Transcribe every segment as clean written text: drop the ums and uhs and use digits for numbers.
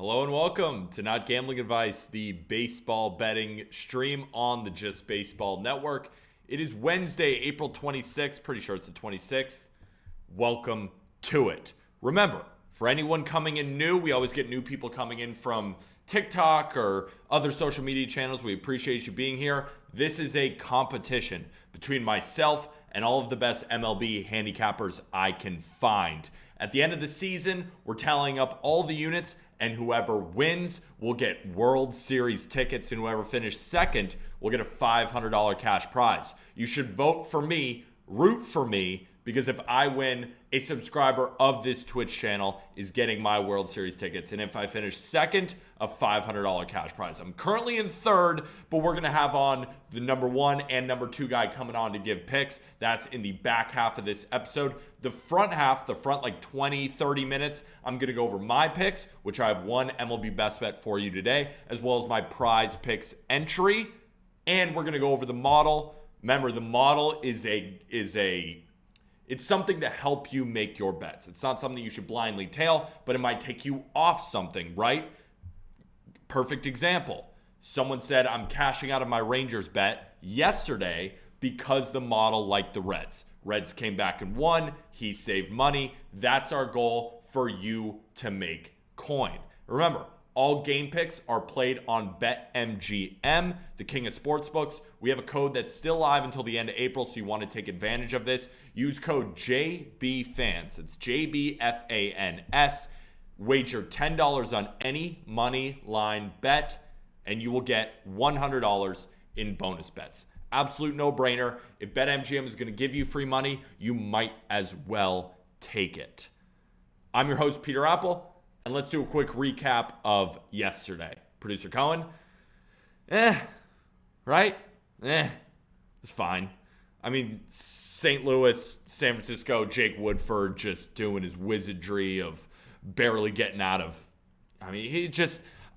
Hello and welcome to Not Gambling Advice, the baseball betting stream on the Just Baseball Network. It is Wednesday, April 26th. Pretty sure it's the 26th. Welcome to it. Remember, for anyone coming in new, we always get new people coming in from TikTok or other social media channels. We appreciate you being here. This is a competition between myself and all of the best MLB handicappers I can find. At the end of the season, we're tallying up all the units, and whoever wins will get World Series tickets, and whoever finished second will get a $500 cash prize. You should vote for me, root for me, because if I win, a subscriber of this Twitch channel is getting my World Series tickets. And if I finish second, a $500 cash prize. I'm currently in third, but we're going to have on the number one and number two guy coming on to give picks. That's in the back half of this episode. The front half, like 20, 30 minutes, I'm going to go over my picks, which I have one MLB best bet for you today, as well as my prize picks entry. And we're going to go over the model. Remember, the model it's something to help you make your bets. It's not something you should blindly tail, but it might take you off something, right? Perfect example. Someone said, I'm cashing out of my Rangers bet yesterday because the model liked the Reds. Reds came back and won. He saved money. That's our goal for you to make coin. Remember, all game picks are played on BetMGM, the king of sportsbooks. We have a code that's still live until the end of April, so you want to take advantage of this. Use code JBFANS. It's JBFANS. Wager $10 on any money line bet, and you will get $100 in bonus bets. Absolute no-brainer. If BetMGM is going to give you free money, you might as well take it. I'm your host, Peter Apple. And let's do a quick recap of yesterday. Producer Cohen, right? It's fine. I mean, St. Louis, San Francisco, Jake Woodford just doing his wizardry of barely getting out of. I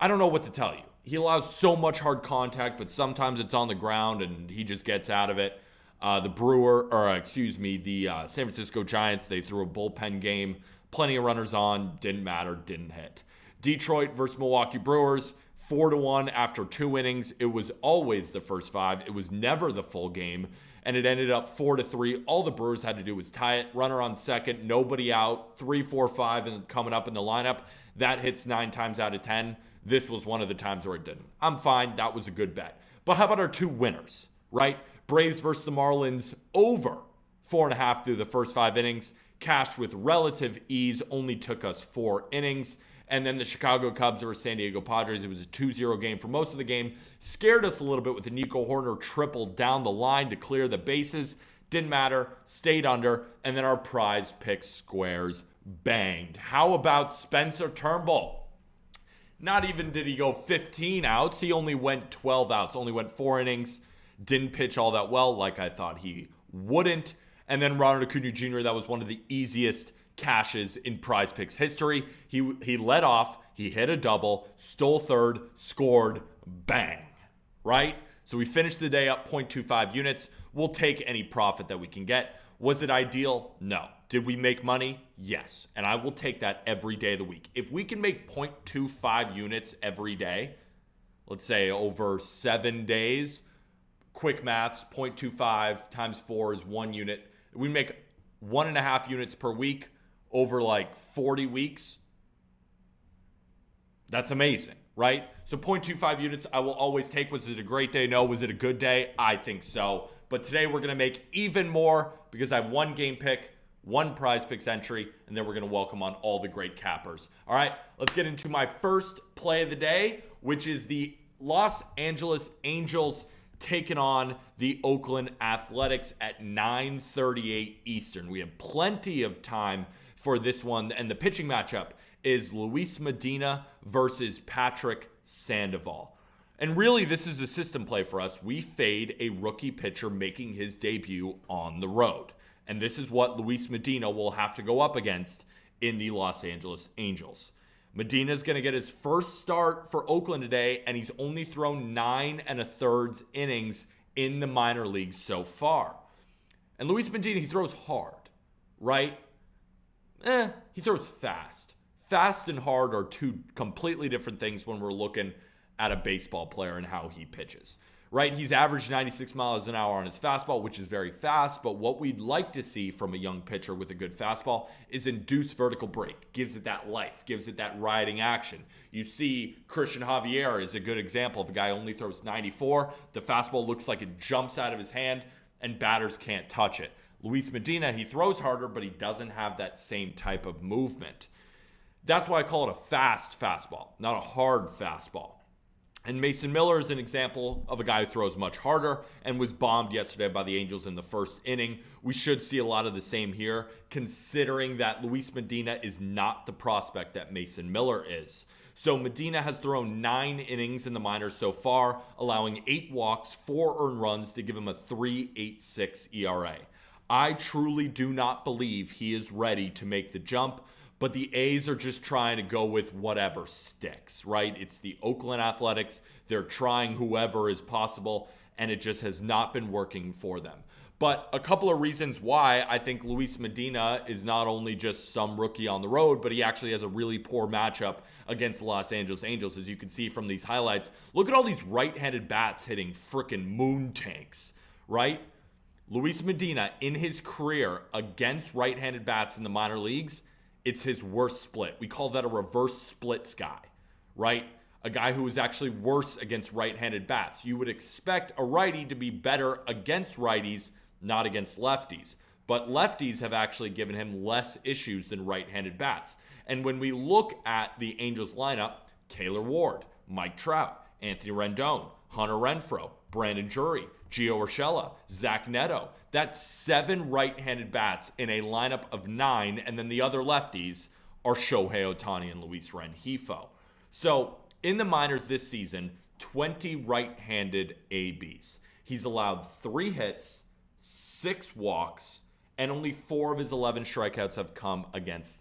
don't know what to tell you. He allows so much hard contact, but sometimes it's on the ground and he just gets out of it. The San Francisco Giants, they threw a bullpen game. Plenty of runners on, didn't matter, didn't hit. Detroit versus Milwaukee Brewers, 4-1 after 2 innings. It was always the first 5. It was never the full game, and it ended up 4-3. All the Brewers had to do was tie it. Runner on second, nobody out, 3, 4, 5, and coming up in the lineup. That hits 9 times out of 10. This was one of the times where it didn't. I'm fine. That was a good bet. But how about our 2 winners, right? Braves versus the Marlins, over 4.5 through the first 5 innings. Cashed with relative ease, only took us 4 innings. And then the Chicago Cubs versus San Diego Padres. It was a 2-0 game for most of the game. Scared us a little bit with the Nico Horner triple down the line to clear the bases. Didn't matter, stayed under. And then our prize pick squares banged. How about Spencer Turnbull? Not even did he go 15 outs. He only went 12 outs, only went 4 innings. Didn't pitch all that well like I thought he wouldn't. And then Ronald Acuna Jr., that was one of the easiest cashes in prize picks history. He led off, he hit a double, stole third, scored, bang, right? So we finished the day up 0.25 units. We'll take any profit that we can get. Was it ideal? No. Did we make money? Yes. And I will take that every day of the week. If we can make 0.25 units every day, let's say over 7 days, quick maths, 0.25 times 4 is 1 unit. We make 1.5 units per week over like 40 weeks. That's amazing, right? So 0.25 units I will always take. Was it a great day? No. Was it a good day? I think so. But today we're going to make even more because I have 1 game pick, 1 prize picks entry, and then we're going to welcome on all the great cappers. All right, let's get into my first play of the day, which is the Los Angeles Angels taking on the Oakland Athletics at 9:38 Eastern. We have plenty of time for this one, and the pitching matchup is Luis Medina versus Patrick Sandoval. And really, this is a system play for us. We fade a rookie pitcher making his debut on the road. And this is what Luis Medina will have to go up against in the Los Angeles Angels. Medina's going to get his first start for Oakland today, and he's only thrown 9 1/3 innings in the minor leagues so far. And Luis Medina, he throws hard, right? He throws fast. Fast and hard are two completely different things when we're looking at a baseball player and how he pitches, right? He's averaged 96 miles an hour on his fastball, which is very fast. But what we'd like to see from a young pitcher with a good fastball is induced vertical break. Gives it that life, gives it that riding action. You see Christian Javier is a good example of a guy who only throws 94. The fastball looks like it jumps out of his hand and batters can't touch it. Luis Medina, he throws harder, but he doesn't have that same type of movement. That's why I call it a fast fastball, not a hard fastball. And Mason Miller is an example of a guy who throws much harder and was bombed yesterday by the Angels in the first inning. We should see a lot of the same here, considering that Luis Medina is not the prospect that Mason Miller is. So Medina has thrown 9 innings in the minors so far, allowing 8 walks, 4 earned runs to give him a 3.86 ERA. I truly do not believe he is ready to make the jump. But the A's are just trying to go with whatever sticks, right? It's the Oakland Athletics. They're trying whoever is possible, and it just has not been working for them. But a couple of reasons why I think Luis Medina is not only just some rookie on the road, but he actually has a really poor matchup against the Los Angeles Angels, as you can see from these highlights. Look at all these right-handed bats hitting frickin' moon tanks, right? Luis Medina, in his career against right-handed bats in the minor leagues, it's his worst split. We call that a reverse splits guy, right? A guy who is actually worse against right-handed bats. You would expect a righty to be better against righties, not against lefties. But lefties have actually given him less issues than right-handed bats. And when we look at the Angels lineup, Taylor Ward, Mike Trout, Anthony Rendon, Hunter Renfroe, Brandon Drury, Gio Urshela, Zach Neto. That's 7 right-handed bats in a lineup of 9, and then the other lefties are Shohei Ohtani and Luis Rengifo. So in the minors this season, 20 right-handed ABs. He's allowed 3 hits, 6 walks, and only 4 of his 11 strikeouts have come against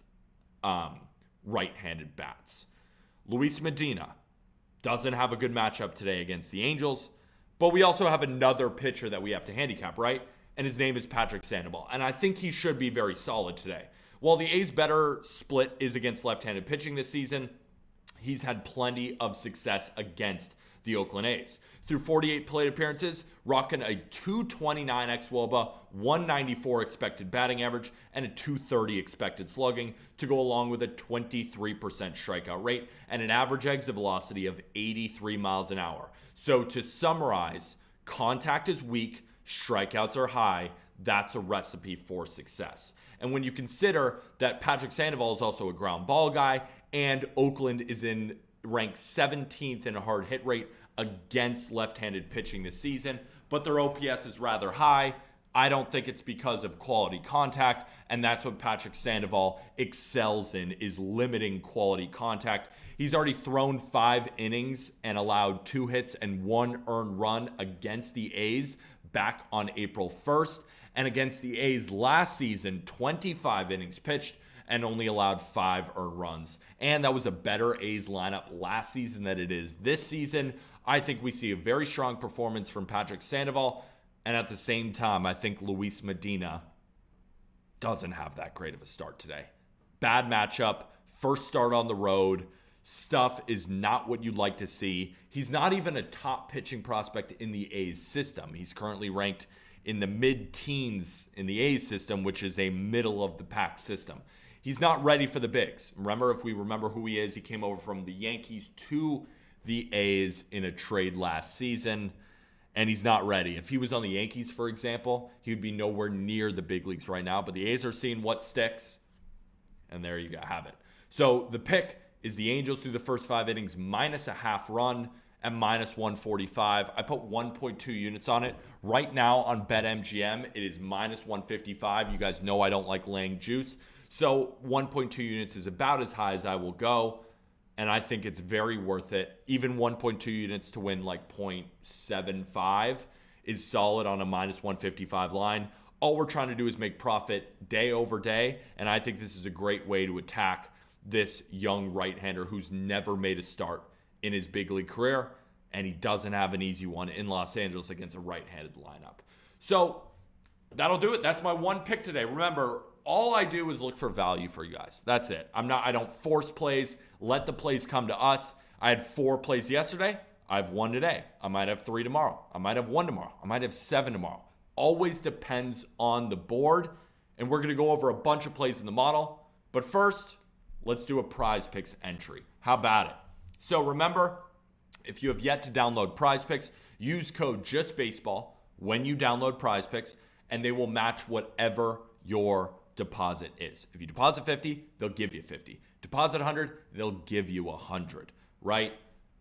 right-handed bats. Luis Medina doesn't have a good matchup today against the Angels, but we also have another pitcher that we have to handicap, right? And his name is Patrick Sandoval. And I think he should be very solid today. While the A's better split is against left-handed pitching this season, he's had plenty of success against the Oakland A's. Through 48 plate appearances, rocking a 229 xWOBA, 194 expected batting average, and a 230 expected slugging to go along with a 23% strikeout rate and an average exit velocity of 83 miles an hour. So to summarize, contact is weak, strikeouts are high. That's a recipe for success. And when you consider that Patrick Sandoval is also a ground ball guy and Oakland is ranked 17th in a hard hit rate against left-handed pitching this season, but their OPS is rather high, I don't think it's because of quality contact, and that's what Patrick Sandoval excels in, is limiting quality contact. He's already thrown 5 innings and allowed 2 hits and 1 earned run against the A's back on April 1st. And against the A's last season, 25 innings pitched and only allowed 5 earned runs. And that was a better A's lineup last season than it is this season. I think we see a very strong performance from Patrick Sandoval. And at the same time, I think Luis Medina doesn't have that great of a start today. Bad matchup, first start on the road. Stuff is not what you'd like to see. He's not even a top pitching prospect in the A's system. He's currently ranked in the mid-teens in the A's system, which is a middle-of-the-pack system. He's not ready for the bigs. Remember, if we remember who he is, he came over from the Yankees to the A's in a trade last season, and he's not ready. If he was on the Yankees, for example, he would be nowhere near the big leagues right now, but the A's are seeing what sticks, and there you go, have it. So the pick is the Angels through the first 5 innings, minus a half run at minus 145. I put 1.2 units on it. Right now on BetMGM, it is minus 155. You guys know I don't like laying juice. So 1.2 units is about as high as I will go. And I think it's very worth it. Even 1.2 units to win like 0.75 is solid on a minus 155 line. All we're trying to do is make profit day over day. And I think this is a great way to attack this young right-hander who's never made a start in his big league career, and he doesn't have an easy one in Los Angeles against a right-handed lineup. So that'll do it. That's my one pick today. Remember, all I do is look for value for you guys. That's it. I don't force plays. Let the plays come to us. I had 4 plays yesterday. I have 1 today. I might have 3 tomorrow. I might have 1 tomorrow. I might have 7 tomorrow. Always depends on the board. And we're going to go over a bunch of plays in the model. But first, let's do a Prize Picks entry. How about it? So remember, if you have yet to download Prize Picks, use code JustBaseball when you download Prize Picks, and they will match whatever your deposit is. If you deposit 50, they'll give you 50. Deposit 100, they'll give you 100, right?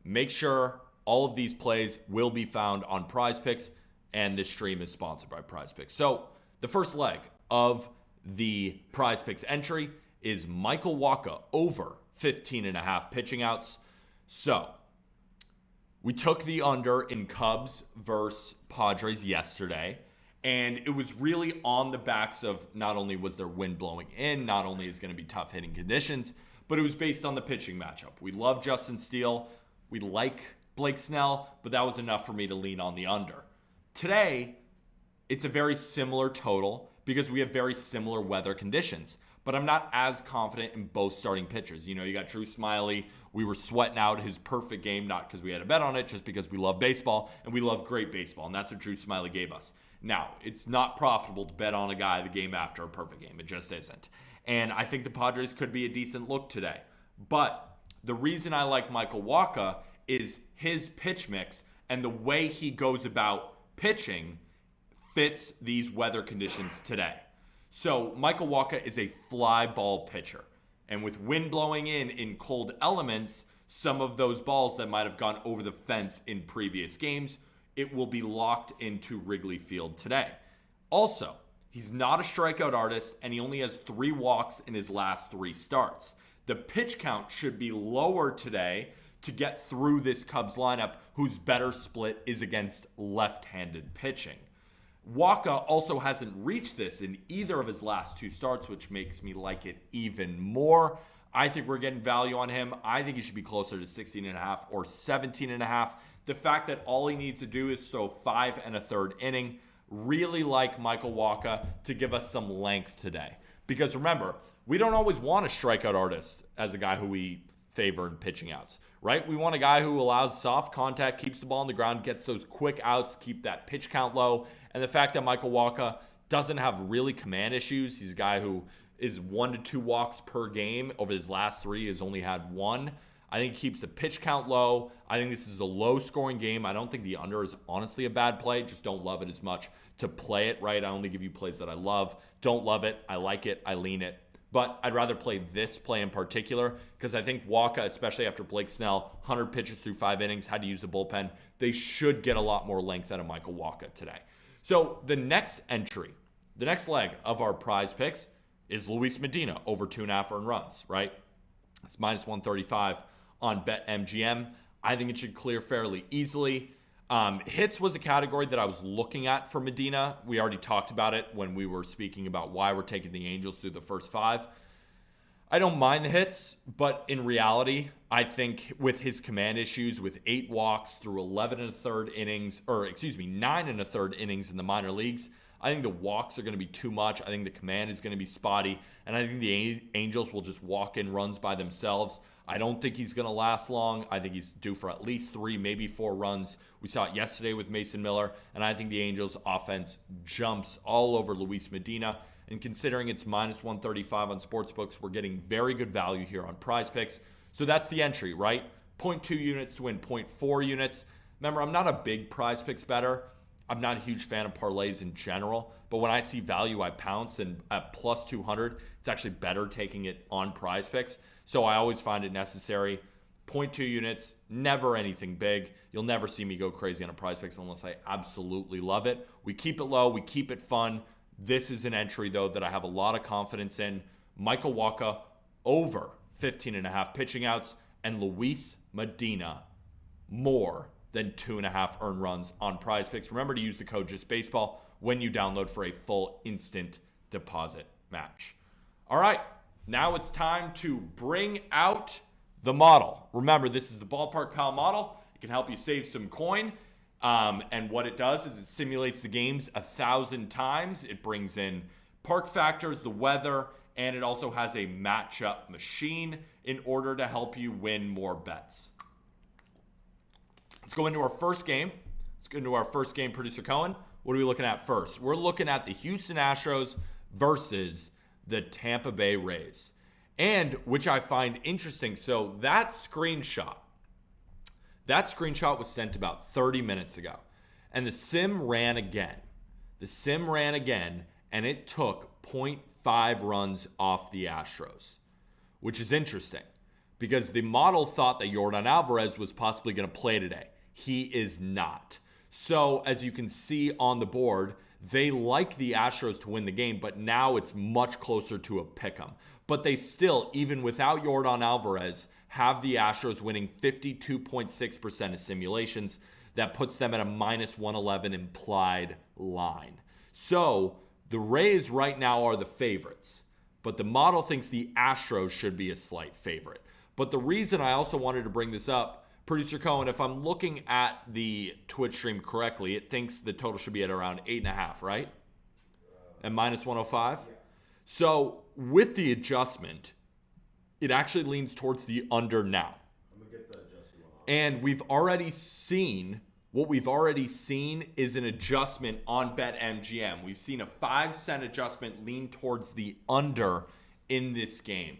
Make sure all of these plays will be found on Prize Picks, and this stream is sponsored by Prize Picks. So the first leg of the Prize Picks entry is Michael Wacha over 15.5 pitching outs. So we took the under in Cubs versus Padres yesterday, and it was really on the backs of not only was there wind blowing in, not only is going to be tough hitting conditions, but it was based on the pitching matchup. We love Justin Steele. We like Blake Snell, but that was enough for me to lean on the under. Today, it's a very similar total because we have very similar weather conditions, but I'm not as confident in both starting pitchers. You know, you got Drew Smyly. We were sweating out his perfect game, not because we had a bet on it, just because we love baseball, and we love great baseball, and that's what Drew Smyly gave us. Now, it's not profitable to bet on a guy the game after a perfect game. It just isn't. And I think the Padres could be a decent look today. But the reason I like Michael Wacha is his pitch mix and the way he goes about pitching fits these weather conditions today. So Michael Wacha is a fly ball pitcher. And with wind blowing in cold elements, some of those balls that might have gone over the fence in previous games, it will be locked into Wrigley Field today. Also, he's not a strikeout artist, and he only has 3 walks in his last 3 starts. The pitch count should be lower today to get through this Cubs lineup, whose better split is against left-handed pitching. Wacha also hasn't reached this in either of his last 2 starts, which makes me like it even more. I think we're getting value on him. I think he should be closer to 16.5 or 17.5. The fact that all he needs to do is throw 5 1/3 inning, really like Michael Wacha to give us some length today. Because remember, we don't always want a strikeout artist as a guy who we favor in pitching outs, right? We want a guy who allows soft contact, keeps the ball on the ground, gets those quick outs, keep that pitch count low. And the fact that Michael Wacha doesn't have really command issues. He's a guy who is 1 to 2 walks per game. Over his last 3, has only had 1. I think he keeps the pitch count low. I think this is a low-scoring game. I don't think the under is honestly a bad play. Just don't love it as much to play it, right? I only give you plays that I love. Don't love it. I like it. I lean it. But I'd rather play this play in particular because I think Wacha, especially after Blake Snell, 100 pitches through 5 innings, had to use the bullpen. They should get a lot more length out of Michael Wacha today. So the next entry, the next leg of our Prize Picks is Luis Medina over 2.5 earned runs, right? It's minus 135 on BetMGM. I think it should clear fairly easily. Hits was a category that I was looking at for Medina. We already talked about it when we were speaking about why we're taking the Angels through the first 5. I don't mind the hits, but in reality, I think with his command issues, with 8 walks through 11 1/3 innings, 9 1/3 innings in the minor leagues, I think the walks are going to be too much. I think the command is going to be spotty, and I think the Angels will just walk in runs by themselves. I don't think he's going to last long. I think he's due for at least 3, maybe 4 runs. We saw it yesterday with Mason Miller, and I think the Angels' offense jumps all over Luis Medina. And considering it's minus 135 on sportsbooks, we're getting very good value here on Prize Picks. So that's the entry, right? 0.2 units to win 0.4 units. Remember, I'm not a big Prize Picks bettor. I'm not a huge fan of parlays in general, but when I see value, I pounce, and at plus 200, it's actually better taking it on Prize Picks. So I always find it necessary. 0.2 units, never anything big. You'll never see me go crazy on a Prize Picks unless I absolutely love it. We keep it low, we keep it fun. This is an entry, though, that I have a lot of confidence in. Michael Wacha over 15.5 pitching outs, and Luis Medina more than 2.5 earned runs on Prize Picks. Remember to use the code JustBaseball when you download for a full instant deposit match. All right, now it's time to bring out the model. Remember, this is the Ballpark Pal model. It can help you save some coin. And what it does is it simulates the games 1,000 times. It brings in Park factors, the weather, and it also has a matchup machine in order to help you win more bets. Let's go into our first game. Producer Cohen. What are we looking at first? We're looking at the Houston Astros versus the Tampa Bay Rays. And which I find interesting. So that screenshot was sent about 30 minutes ago. And the sim ran again. And it took 0.5 runs off the Astros, which is interesting because the model thought that Yordan Alvarez was possibly going to play today. He is not. So as you can see on the board, they like the Astros to win the game, but now it's much closer to a pick'em. But they still, even without Yordan Alvarez, have the Astros winning 52.6% of simulations. That puts them at a minus 111 implied line. So the Rays right now are the favorites, but the model thinks the Astros should be a slight favorite. But the reason I also wanted to bring this up, Producer Cohen, if I'm looking at the Twitch stream correctly, it thinks the total should be at around 8.5, right? And minus 105? Yeah. So with the adjustment, it actually leans towards the under now. I'm going to get the adjustment on. And what we've already seen is an adjustment on BetMGM. We've seen a 5-cent adjustment lean towards the under in this game.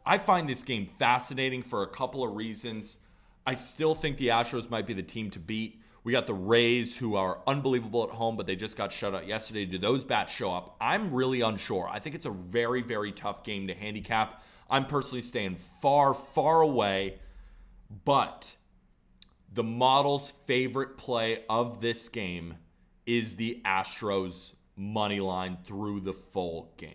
I find this game fascinating for a couple of reasons. I still think the Astros might be the team to beat. We got the Rays, who are unbelievable at home, but they just got shut out yesterday. Do those bats show up? I'm really unsure. I think it's a very, very tough game to handicap. I'm personally staying far, far away, but the model's favorite play of this game is the Astros money line through the full game.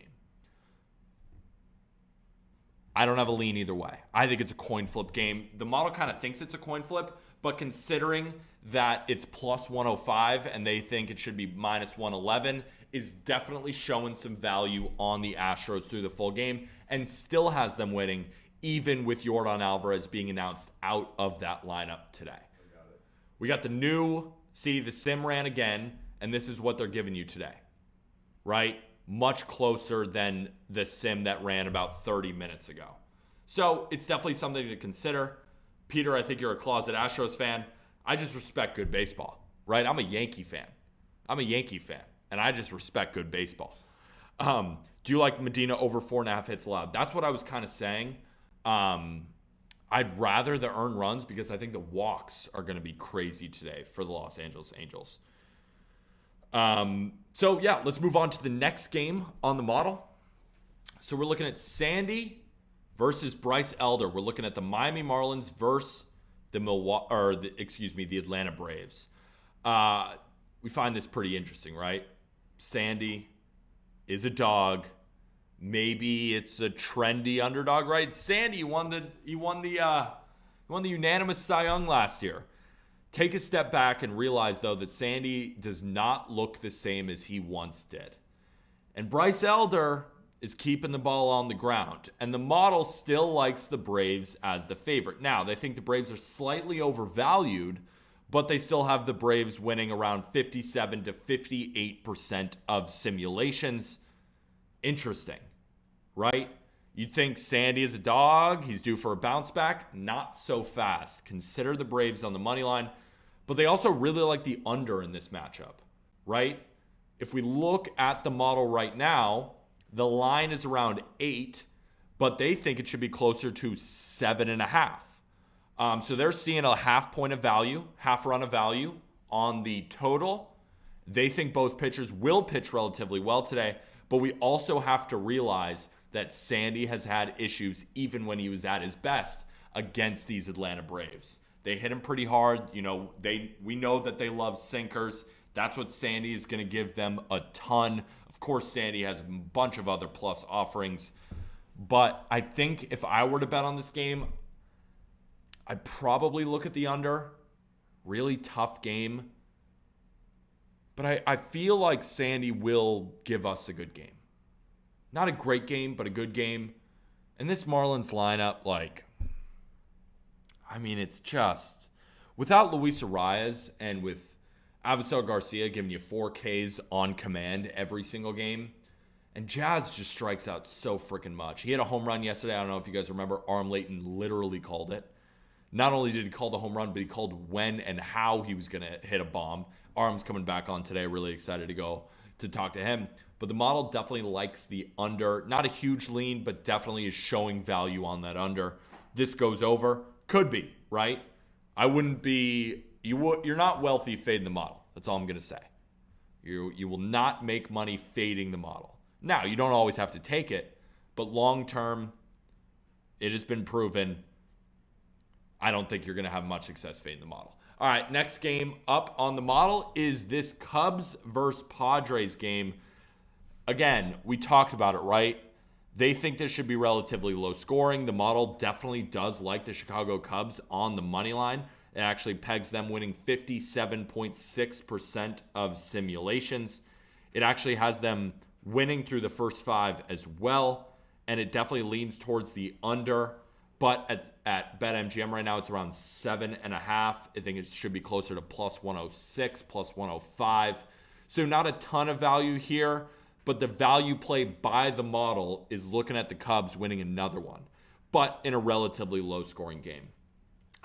I don't have a lean either way. I think it's a coin flip game. The model kind of thinks it's a coin flip, but considering that it's plus 105 and they think it should be minus 111 is definitely showing some value on the Astros through the full game and still has them winning even with Yordan Alvarez being announced out of that lineup today. We got the sim ran again, and this is what they're giving you today, right? Much closer than the sim that ran about 30 minutes ago. So it's definitely something to consider. Peter, I think you're a closet Astros fan. I just respect good baseball, right? I'm a Yankee fan, and I just respect good baseball. Do you like Medina over 4.5 hits allowed? That's what I was kind of saying. I'd rather the earned runs because I think the walks are going to be crazy today for the Los Angeles Angels. So yeah, let's move on to the next game on the model. So we're looking at Sandy versus Bryce Elder. We're looking at the Miami Marlins versus the Atlanta Braves. We find this pretty interesting, right? Sandy is a dog. Maybe it's a trendy underdog, right? Sandy won the unanimous Cy Young last year. Take a step back and realize, though, that Sandy does not look the same as he once did. And Bryce Elder is keeping the ball on the ground. And the model still likes the Braves as the favorite. Now, they think the Braves are slightly overvalued, but they still have the Braves winning around 57 to 58% of simulations. Interesting, right? You'd think Sandy is a dog. He's due for a bounce back. Not so fast. Consider the Braves on the money line. But they also really like the under in this matchup, right? If we look at the model right now, the line is around 8, but they think it should be closer to 7.5. So they're seeing a half run of value on the total. They think both pitchers will pitch relatively well today, but we also have to realize that Sandy has had issues even when he was at his best against these Atlanta Braves. They hit him pretty hard. We know that they love sinkers. That's what Sandy is going to give them a ton. Of course, Sandy has a bunch of other plus offerings. But I think if I were to bet on this game, I'd probably look at the under. Really tough game. But I feel like Sandy will give us a good game. Not a great game, but a good game. And this Marlins lineup, it's just, without Luis Arias and with Avisel Garcia giving you 4 Ks on command every single game, And Jazz just strikes out so freaking much. He had a home run yesterday. I don't know if you guys remember. Arm Layton literally called it. Not only did he call the home run, but he called when and how he was going to hit a bomb. Arm's coming back on today. Really excited to go to talk to him. But the model definitely likes the under. Not a huge lean, but definitely is showing value on that under. This goes over. Could be, right? I wouldn't be... You're not wealthy fading the model. That's all I'm going to say. You will not make money fading the model. Now, you don't always have to take it, but long term, it has been proven. I don't think you're going to have much success fading the model. All right, next game up on the model is this Cubs versus Padres game. Again, we talked about it, right? They think this should be relatively low scoring. The model definitely does like the Chicago Cubs on the money line. It actually pegs them winning 57.6% of simulations. It actually has them winning through the first 5 as well, and it definitely leans towards the under. But at BetMGM right now, it's around 7.5. I think it should be closer to plus 106, plus 105. So not a ton of value here, but the value play by the model is looking at the Cubs winning another one, but in a relatively low-scoring game.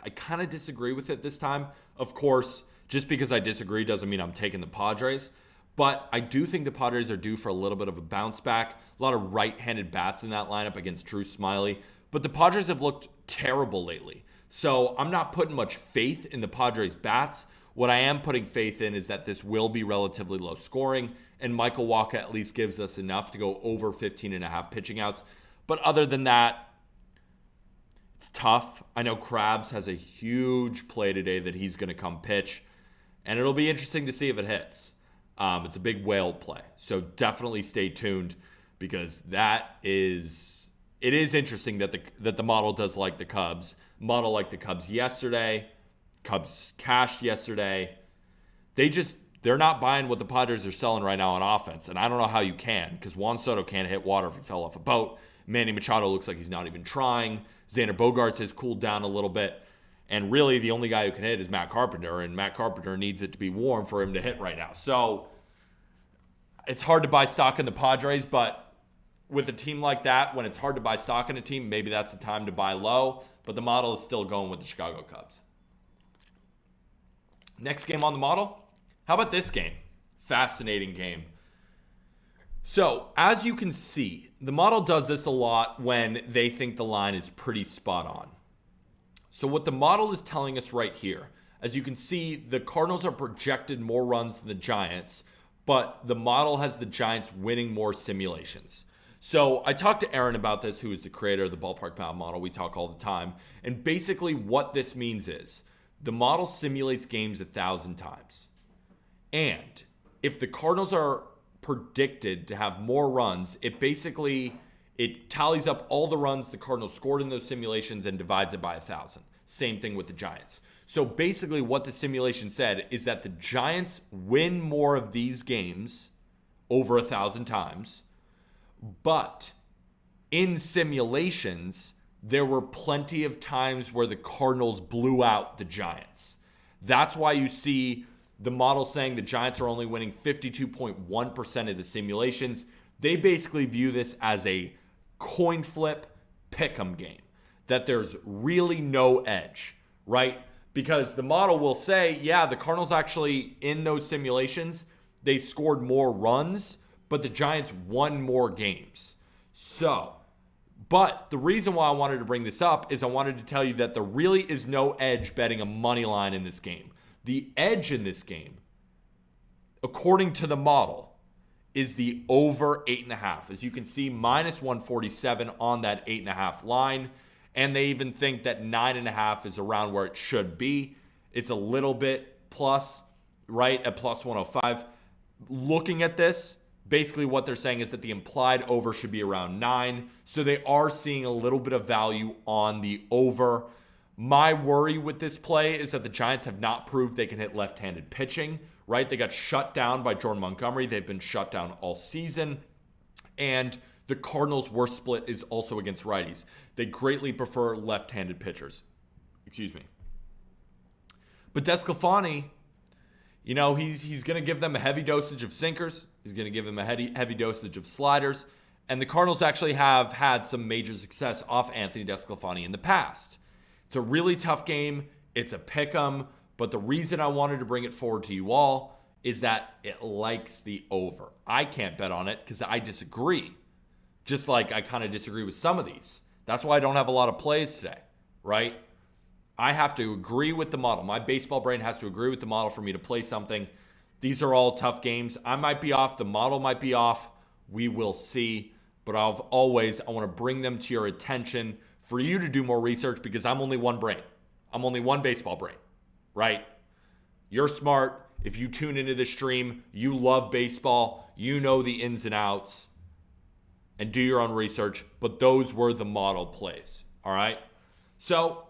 I kind of disagree with it this time. Of course, just because I disagree doesn't mean I'm taking the Padres. But I do think the Padres are due for a little bit of a bounce back. A lot of right-handed bats in that lineup against Drew Smyly. But the Padres have looked terrible lately. So I'm not putting much faith in the Padres bats. What I am putting faith in is that this will be relatively low scoring. And Michael Wacha at least gives us enough to go over 15.5 pitching outs. But other than that, it's tough. I know Krabs has a huge play today that he's going to come pitch. And it'll be interesting to see if it hits. It's a big whale play. So definitely stay tuned because it is interesting that the model does like the Cubs. Model like the Cubs yesterday. Cubs cashed yesterday. They're not buying what the Padres are selling right now on offense. And I don't know how you can because Juan Soto can't hit water if he fell off a boat. Manny Machado looks like he's not even trying. Xander Bogaerts has cooled down a little bit. And really, the only guy who can hit is Matt Carpenter, and Matt Carpenter needs it to be warm for him to hit right now. So it's hard to buy stock in the Padres, but with a team like that, when it's hard to buy stock in a team, maybe that's the time to buy low. But the model is still going with the Chicago Cubs. Next game on the model. How about this game? Fascinating game. So, as you can see, the model does this a lot when they think the line is pretty spot on. So what the model is telling us right here, as you can see, the Cardinals are projected more runs than the Giants, but the model has the Giants winning more simulations. So I talked to Aaron about this, who is the creator of the Ballpark Pound model. We talk all the time. And basically what this means is the model simulates games 1,000 times. And if the Cardinals are predicted to have more runs, it tallies up all the runs the Cardinals scored in those simulations and divides it by 1,000. Same thing with the Giants. So basically what the simulation said is that the Giants win more of these games over 1,000 times, but in simulations, there were plenty of times where the Cardinals blew out the Giants. That's why you see the model saying the Giants are only winning 52.1% of the simulations. They basically view this as a coin flip pick'em game, that there's really no edge, right? Because the model will say, yeah, the Cardinals actually, in those simulations, they scored more runs, but the Giants won more games. So, but the reason why I wanted to bring this up is I wanted to tell you that there really is no edge betting a money line in this game. The edge in this game, according to the model, is the over 8.5. As you can see, minus 147 on that 8.5 line. And they even think that 9.5 is around where it should be. It's a little bit plus, right, at plus 105. Looking at this, basically what they're saying is that the implied over should be around 9. So they are seeing a little bit of value on the over. My worry with this play is that the Giants have not proved they can hit left-handed pitching, right? They got shut down by Jordan Montgomery. They've been shut down all season. And the Cardinals' worst split is also against righties. They greatly prefer left-handed pitchers. Excuse me. But DeSclafani, he's going to give them a heavy dosage of sinkers. He's going to give them a heavy dosage of sliders. And the Cardinals actually have had some major success off Anthony DeSclafani in the past. It's a really tough game. It's a pick 'em. But the reason I wanted to bring it forward to you all is that it likes the over. I can't bet on it because I disagree. Just like I kind of disagree with some of these. That's why I don't have a lot of plays today, right? I have to agree with the model. My baseball brain has to agree with the model for me to play something. These are all tough games. I might be off. The model might be off. We will see. But I want to bring them to your attention for you to do more research because I'm only one brain. I'm only one baseball brain, right? You're smart. If you tune into the stream, you love baseball. You know the ins and outs. And do your own research. But those were the model plays, all right? So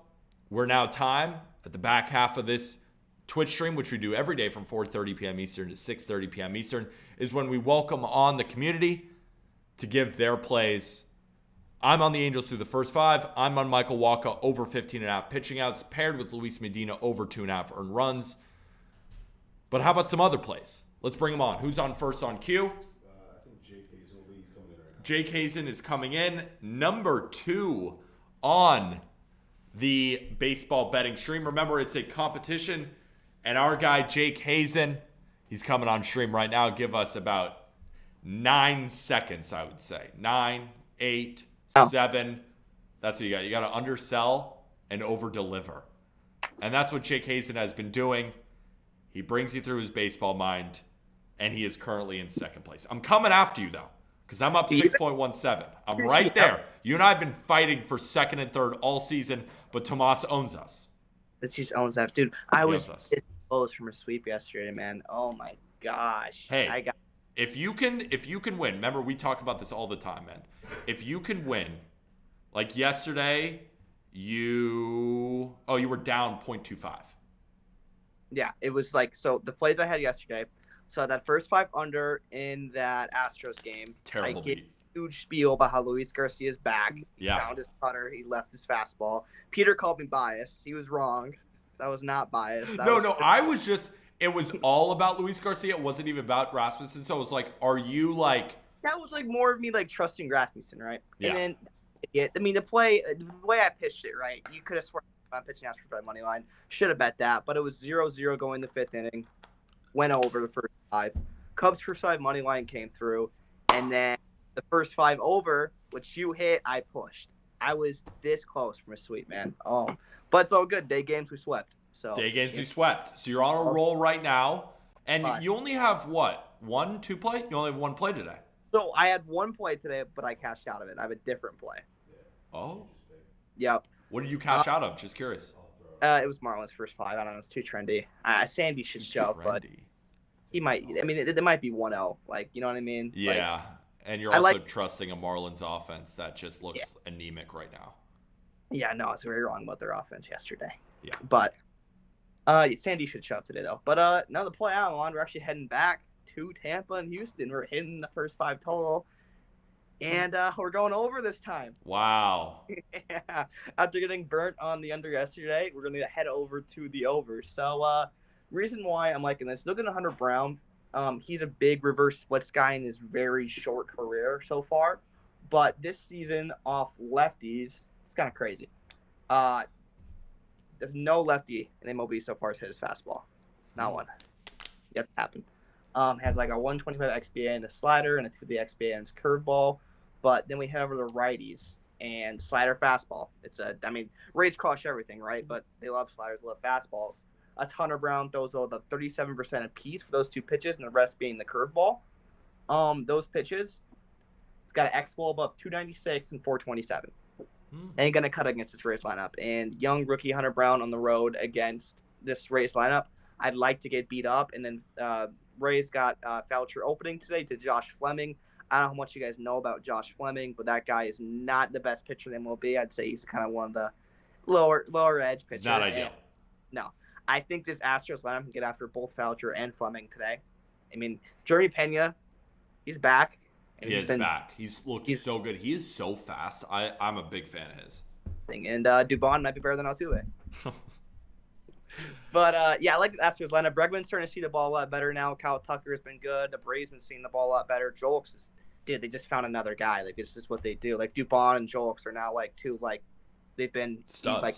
we're now time at the back half of this Twitch stream, which we do every day from 4:30 p.m. Eastern to 6:30 p.m. Eastern, is when we welcome on the community to give their plays. I'm on the Angels through the first 5. I'm on Michael Wacha over 15.5 pitching outs, paired with Luis Medina over 2.5 earned runs. But how about some other plays? Let's bring them on. Who's on first on cue? I think Jake Hazen will be. He's coming in right now. Jake Hazen is coming in. Number 2 on the baseball betting stream. Remember, it's a competition. And our guy, Jake Hazen, he's coming on stream right now. Give us about 9 seconds, I would say. 9, 8, 7. That's what you got. You got to undersell and over-deliver. And that's what Jake Hazen has been doing. He brings you through his baseball mind, and he is currently in second place. I'm coming after you, though, because I'm up 6.17. I'm right there. You and I have been fighting for second and third all season, but Tomas owns us. That just owns that. Dude, I was this close from a sweep yesterday, man. Oh, my gosh. Hey, if you can win, remember we talk about this all the time, man. If you can win, like yesterday, you were down 0.25. Yeah, it was like, so the plays I had yesterday, so that first 5 under in that Astros game. Terrible I gave beat. a huge spiel about how Luis Garcia's back. He found his putter. He left his fastball. Peter called me biased. He was wrong. That was not biased. It was all about Luis Garcia. It wasn't even about Rasmussen. So it was like, are you like... That was like more of me like trusting Rasmussen, right? Yeah. And then, the way I pitched it, right? You could have sworn I'm pitching Astros by money line. Should have bet that, but it was 0-0 going the 5th inning. Went over the first 5. Cubs first 5 money line came through, and then the first 5 over, which you hit, I pushed. I was this close from a sweep, man. Oh, but it's all good. Day games we swept. So we swept. So you're on a roll right now, and you only have what? 1, 2 play? You only have 1 play today. So I had 1 play today, but I cashed out of it. I have a different play. Oh. Yep. What did you cash out of? Just curious. It was Marlins first 5. I don't know. It's too trendy. Sandy should show, but he might. I mean, it might be 1-0. Like, you know what I mean? Yeah. Like, and you're also trusting a Marlins offense that just looks anemic right now. Yeah, no, I was very wrong about their offense yesterday. Yeah. But Sandy should show up today, though. But now the play I'm on, we're actually heading back to Tampa and Houston. We're hitting the first 5 total. And we're going over this time. Wow. Yeah. After getting burnt on the under yesterday, we're going to head over to the over. So reason why I'm liking this, looking at Hunter Brown, he's a big reverse splits guy in his very short career so far. But this season off lefties, it's kind of crazy. There's no lefty in MLB so far has hit his fastball. Not one. Yet happened. Has like a 125 XBA and a slider and a 2 the XBA and his curveball. But then we head over to righties and slider fastball. Rays crush everything, right? But they love sliders, love fastballs. A Hunter Brown throws about 37% apiece for those 2 pitches, and the rest being the curveball. Those pitches, it's got an XBall above 296 and 427. Ain't gonna cut against this Rays lineup. And young rookie Hunter Brown on the road against this Rays lineup, I'd like to get beat up. And then Rays got voucher opening today to Josh Fleming. I don't know how much you guys know about Josh Fleming, but that guy is not the best pitcher in MLB. I'd say he's kind of one of the lower edge pitchers. It's not ideal. No. I think this Astros lineup can get after both Voucher and Fleming today. I mean, Jeremy Pena, he's back. He is back. He's looked so good. He is so fast. I'm a big fan of his. And Dubon might be better than Altuve. But yeah, I like the Astros lineup. Bregman's starting to see the ball a lot better now. Kyle Tucker has been good. The Braves been seeing the ball a lot better. Jolks is, dude, they just found another guy. Like, this is what they do. Like, Dupont and Jolks are now like two, like, they've been Studs. like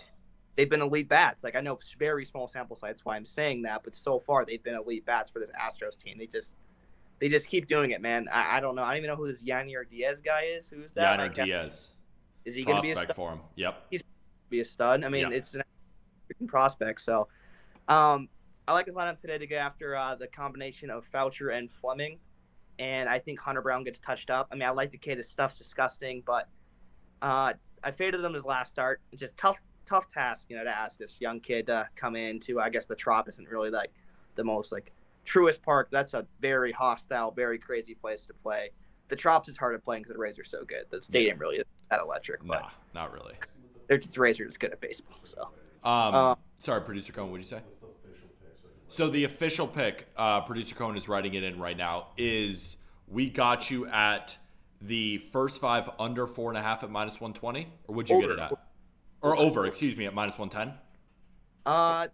they've been elite bats. Like, I know it's very small sample size, that's why I'm saying that, but so far they've been elite bats for this Astros team. They just keep doing it, man. I don't know. I don't even know who this Yanier Diaz guy is. Who's that? Yanier Diaz. Is he going to be a Prospect stud? for him. Yep. He's be a stud. I mean, Yeah. it's an freaking prospect. So, I like his lineup today to go after the combination of Foucher and Fleming, and I think Hunter Brown gets touched up. I mean, I like the kid. His stuff's disgusting, but I faded him his last start. It's just tough task, to ask this young kid to come into. I guess the Trop isn't really like the most like truest park. That's a very hostile, very crazy place to play. The Trops is hard to play because the Rays are so good. The stadium really is that electric. Nah, But not really. they're just Rays are just good at baseball. So Sorry, Producer Cohen, what'd you say? What's the official pick? So the official pick, Producer Cohen is writing it in right now, is we got you at the first 5 under 4.5 at -120? Or would you get it at? Or over, excuse me, at -110?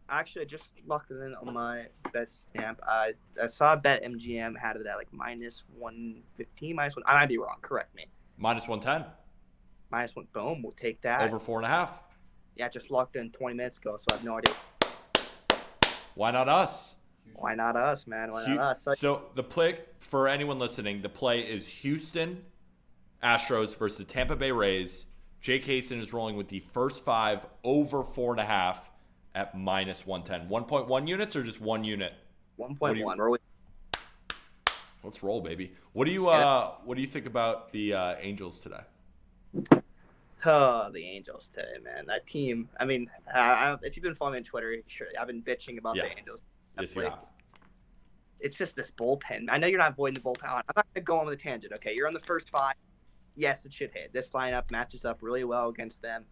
Actually, I just locked it in on my bet stamp. I saw Bet MGM had it at like -115, -1. I might be wrong. Correct me. -110? -1. Boom. We'll take that. Over 4.5? Yeah, just locked in 20 minutes ago, so I have no idea. Why not us? Why not us, man? Why not us? So the play, for anyone listening, the play is Houston Astros versus the Tampa Bay Rays. Jake Hazen is rolling with the first 5 over 4.5 at -110. 1.1 units or just 1 unit? 1.1. Let's roll, baby. What do you think about the Angels today? Oh, the Angels today, man. That team. I mean, if you've been following me on Twitter, sure, I've been bitching about the Angels. Yes, you have. It's just this bullpen. I know you're not avoiding the bullpen. I'm not going to go on with a tangent, okay? You're on the first 5. Yes, it should hit. This lineup matches up really well against them.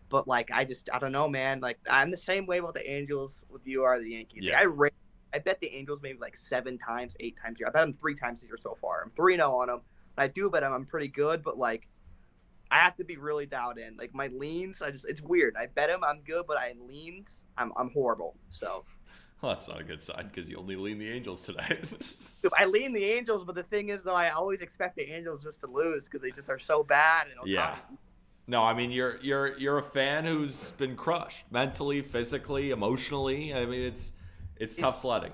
But, like, I don't know, man. Like, I'm the same way about the Angels with you are the Yankees. Yeah. Like, I bet the Angels maybe like 7 times, 8 times a year. I bet them 3 times this year so far. I'm 3-0 on them. And I do bet them I'm pretty good, but, like, I have to be really dialed in. Like, my leans, it's weird. I bet them I'm good, but I leans, I'm horrible. So. Well, that's not a good sign because you only lean the Angels today. Dude, I lean the Angels, but the thing is, though, I always expect the Angels just to lose because they just are so bad. And yeah. No, I mean you're a fan who's been crushed mentally, physically, emotionally. I mean it's tough sledding.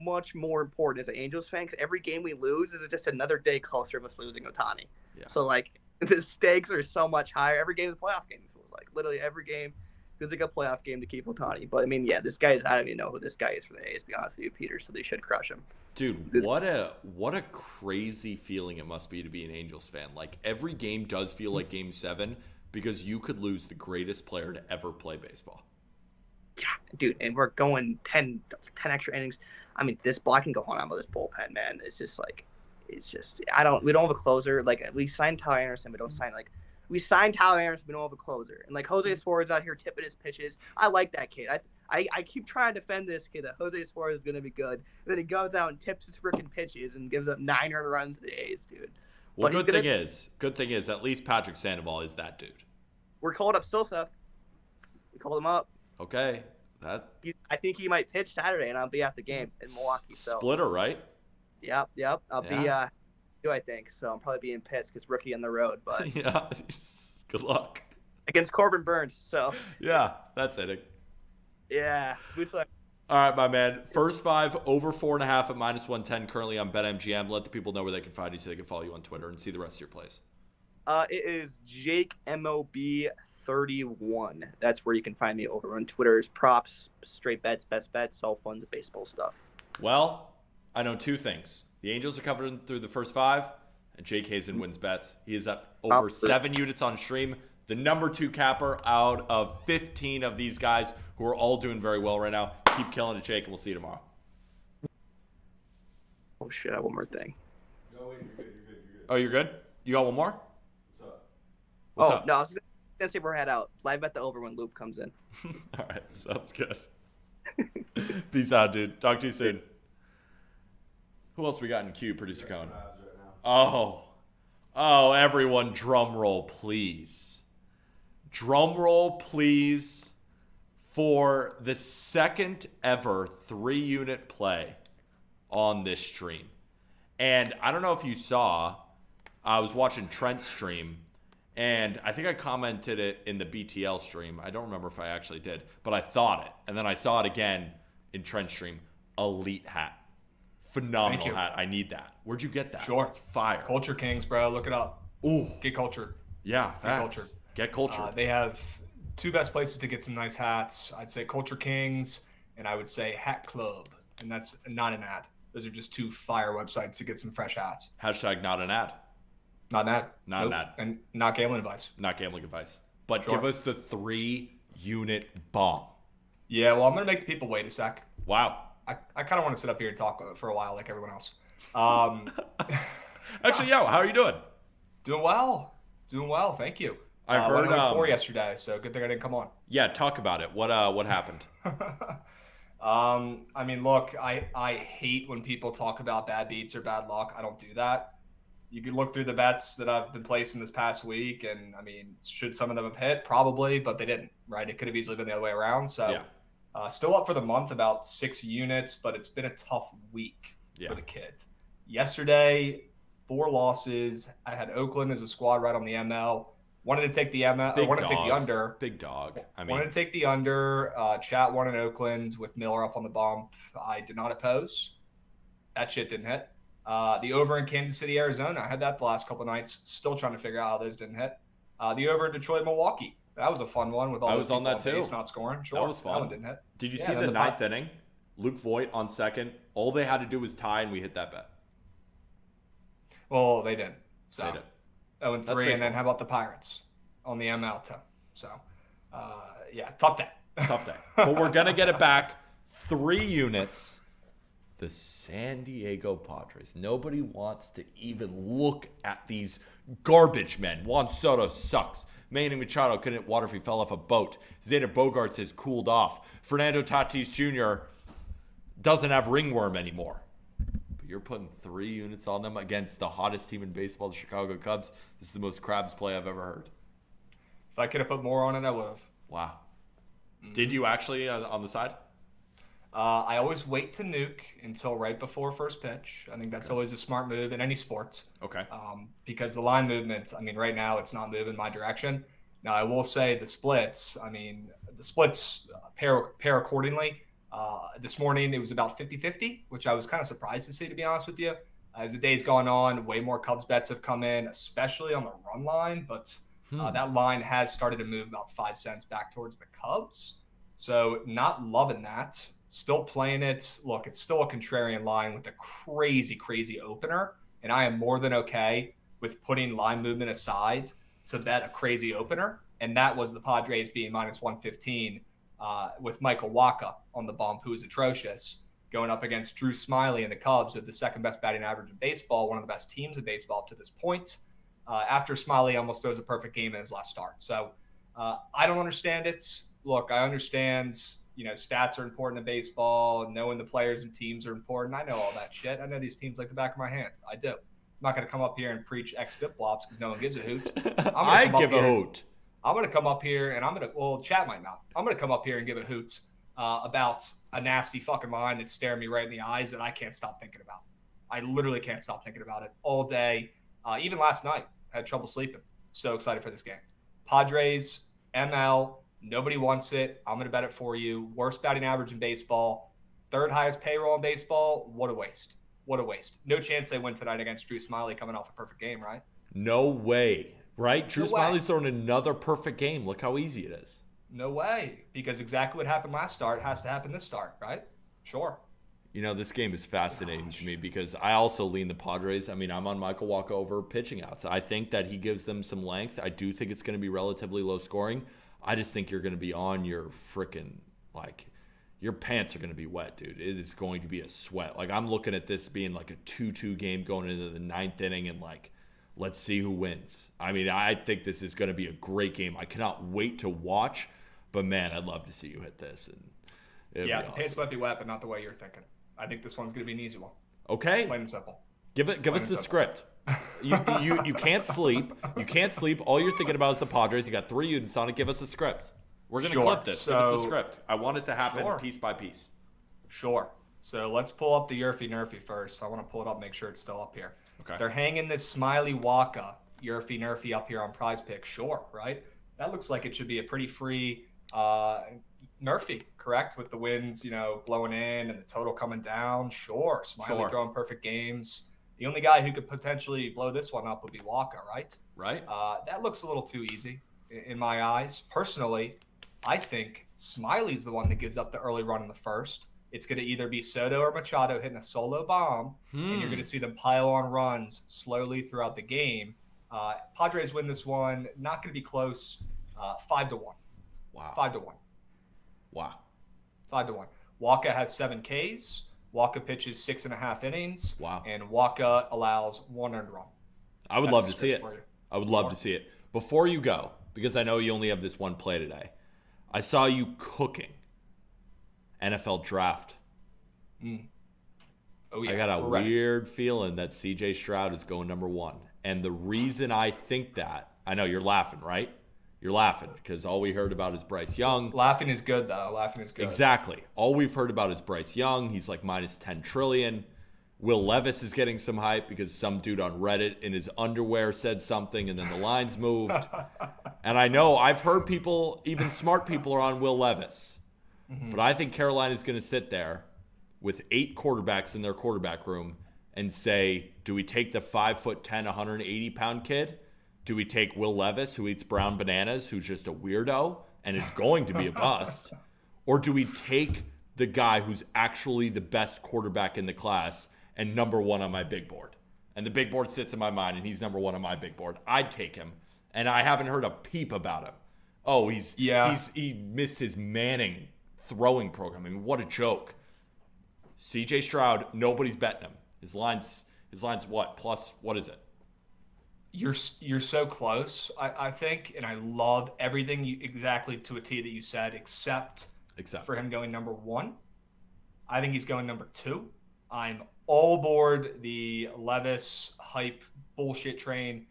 Much more important as an Angels fan because every game we lose is just another day closer of us losing Ohtani. Yeah. So like the stakes are so much higher. Every game is a playoff game. It feels like literally every game feels like a playoff game to keep Ohtani. But I mean, yeah, this guy's I don't even know who this guy is for the A's. To be honest with you, Peter. So they should crush him. Dude, what a crazy feeling it must be to be an Angels fan. Like every game does feel like Game 7 because you could lose the greatest player to ever play baseball. Yeah, dude, and we're going 10 extra innings. I mean, I can go on with this bullpen, man. It's just we don't have a closer. Like we signed Tyler Anderson, but don't sign we signed Tyler Anderson, but we don't have a closer. And like Jose Suarez out here tipping his pitches. I like that kid. I keep trying to defend this kid that Jose Suarez is going to be good. And then he goes out and tips his freaking pitches and gives up 900 runs to the A's, dude. Well, good thing is, at least Patrick Sandoval is that dude. We're called up Sosa. We called him up. Okay. I think he might pitch Saturday, and I'll be at the game in Milwaukee. So. Splitter, right? Yep. I'll be, I think. So I'm probably being pissed because rookie on the road. But yeah, good luck. Against Corbin Burns, so. Yeah, that's it. Yeah. All right, my man. First 5 over 4.5 at -110 currently on BetMGM. Let the people know where they can find you so they can follow you on Twitter and see the rest of your plays. It is Jake MLB 31. That's where you can find me over on Twitter's props, straight bets, best bets, all funds of baseball stuff. Well, I know 2 things. The Angels are covered through the first 5, and Jake Hazen wins bets. He is up over 7 units on stream. The number 2 capper out of 15 of these guys who are all doing very well right now. Keep killing it, Jake, and we'll see you tomorrow. Oh, shit, I have one more thing. No, wait, you're good. Oh, you're good? You got one more? What's up? What's up? No, I was going to say we're head out. Live bet the over when Loop comes in. All right, sounds good. Peace out, dude. Talk to you soon. Who else we got in queue, Producer Cohen? Oh, everyone, drum roll, please. Drum roll, please, for the second ever 3-unit play on this stream. And I don't know if you saw, I was watching Trent's stream, and I think I commented it in the BTL stream. I don't remember if I actually did, but I thought it. And then I saw it again in Trent's stream. Elite hat. Phenomenal hat. I need that. Where'd you get that? Sure. It's fire. Culture Kings, bro. Look it up. Ooh. Get cultured. Yeah, facts. Get cultured. They have two best places to get some nice hats. I'd say Culture Kings, and I would say Hat Club. And that's not an ad. Those are just two fire websites to get some fresh hats. Hashtag not an ad. Not an ad. Not an ad. And not gambling advice. Not gambling advice. But Sure. give us the 3-unit bomb. Yeah, well, I'm going to make the people wait a sec. Wow. I kind of want to sit up here and talk for a while like everyone else. Actually, how are you doing? Doing well. Thank you. I heard 4 yesterday, so good thing I didn't come on. Yeah, talk about it. What happened? I mean, look, I hate when people talk about bad beats or bad luck. I don't do that. You can look through the bets that I've been placing this past week, and I mean, should some of them have hit? Probably, but they didn't, right? It could have easily been the other way around. So Yeah. Still up for the month, about 6 units, but it's been a tough week Yeah. for the kids. Yesterday, 4 losses. I had Oakland as a squad right on the ML. Wanted to take the ML. Big Wanted to take dog. the under. Big dog. I mean, Wanted to take the under. Chat won in Oakland with Miller up on the bump. I did not oppose. That shit didn't hit. The over in Kansas City, Arizona. I had that the last couple of nights. Still trying to figure out how those didn't hit. The over in Detroit, Milwaukee. That was a fun one with all I those was on people that too. base not scoring. Sure, That was fun. That one didn't hit. did you Yeah, see then the the ninth inning? Luke Voigt on second. All they had to do was tie, and we hit that bet. Well, they didn't. So They did. 0-3, and baseball. then how about the Pirates on the ML too? So, yeah, tough day. Tough day. But we're going to get it back. 3 units. The San Diego Padres. Nobody wants to even look at these garbage men. Juan Soto sucks. Manny Machado couldn't hit water if he fell off a boat. Xander Bogaerts has cooled off. Fernando Tatis Jr. doesn't have ringworm anymore. But you're putting 3 units on them against the hottest team in baseball, the Chicago Cubs. This is the most Crabs play I've ever heard. If I could have put more on it, I would have. Wow. Did you actually on the side? I always wait to nuke until right before first pitch. I think that's always a smart move in any sport. Okay. Because the line movement, I mean, right now it's not moving my direction. Now, I will say the splits, pair accordingly. This morning it was about 50-50, which I was kind of surprised to see, to be honest with you. As the day's gone on, way more Cubs bets have come in, especially on the run line. But that line has started to move about 5 cents back towards the Cubs. So not loving that. Still playing it. Look, it's still a contrarian line with a crazy, crazy opener. And I am more than okay with putting line movement aside to bet a crazy opener. And that was the Padres being minus 115 with Michael Wacha on the bump, who is atrocious, going up against Drew Smyly and the Cubs with the second best batting average in baseball, one of the best teams in baseball up to this point. After Smyly almost throws a perfect game in his last start. So I don't understand it. Look, I understand, stats are important in baseball. Knowing the players and teams are important. I know all that shit. I know these teams like the back of my hands. I do. I'm not going to come up here and preach flip-flops because no one gives a hoot. I give a hoot. I'm going to come up here and chat might not. I'm going to come up here and give a hoot about a nasty fucking line that's staring me right in the eyes that I can't stop thinking about. I literally can't stop thinking about it all day. Even last night, I had trouble sleeping. So excited for this game. Padres, ML, nobody wants it. I'm going to bet it for you. Worst batting average in baseball. Third highest payroll in baseball. What a waste. What a waste. No chance they win tonight against Drew Smyly coming off a perfect game, right? No way. Right? Drew No way. Smyly's throwing another perfect game. Look how easy it is. No way. Because exactly what happened last start has to happen this start, right? Sure. This game is fascinating to me because I also lean the Padres. I mean, I'm on Michael Wacha over pitching outs. I think that he gives them some length. I do think it's going to be relatively low scoring. I just think you're going to be on your freaking, your pants are going to be wet, dude. It is going to be a sweat. I'm looking at this being like a 2-2 game going into the 9th inning and let's see who wins. I mean, I think this is going to be a great game. I cannot wait to watch, but man, I'd love to see you hit this. And the pants might be wet, but not the way you're thinking. I think this one's going to be an easy one. Okay. Plain and simple. Give us the script. You can't sleep. You can't sleep. All you're thinking about is the Padres. You got 3 units on it. Give us a script. We're going to Sure. clip this. Give us the So- script. I want it to happen Sure. piece by piece. Sure. So let's pull up the Yurfie Nerfy first. I want to pull it up, make sure it's still up here. Okay. They're hanging this Smiley Waka Yurfie Nerfy up here on Prize Pick. Sure, right? That looks like it should be a pretty free Nerfy, correct? With the winds, blowing in and the total coming down. Sure. Smiley Sure. throwing perfect games. The only guy who could potentially blow this one up would be Waka, right? Right? That looks a little too easy in my eyes. Personally, I think Smiley's the one that gives up the early run in the first. It's going to either be Soto or Machado hitting a solo bomb, and you're going to see them pile on runs slowly throughout the game. Padres win this one. Not going to be close. 5-1. Wow. 5-1. Wow. 5-1. Waka has 7 Ks. Waka pitches 6.5 innings. Wow. And Waka allows 1 earned run. I would That's love the to see it. script for you. I would love to see it. Before you go, because I know you only have this one play today, I saw you cooking NFL draft. Oh, yeah. I got a We're ready. weird feeling that CJ Stroud is going number 1. And the reason I think that, I know you're laughing, right? You're laughing because all we heard about is Bryce Young. Laughing is good, though. Laughing is good. Exactly. All we've heard about is Bryce Young. He's like minus 10 trillion. Will Levis is getting some hype because some dude on Reddit in his underwear said something and then the lines moved. And I know I've heard people, even smart people, are on Will Levis. But I think Carolina's going to sit there with 8 quarterbacks in their quarterback room and say, do we take the 5'10", 180-pound kid? Do we take Will Levis, who eats brown bananas, who's just a weirdo and is going to be a bust? Or do we take the guy who's actually the best quarterback in the class and number 1 on my big board? And the big board sits in my mind, and he's number 1 on my big board. I'd take him, and I haven't heard a peep about him. Oh, he missed his Manning throwing program. I mean, what a joke. CJ Stroud, nobody's betting him. His line's what? Plus, what is it? You're so close, I think, and I love everything exactly to a T that you said, except for him going number 1. I think he's going number 2. I'm all aboard the Levis hype bullshit train.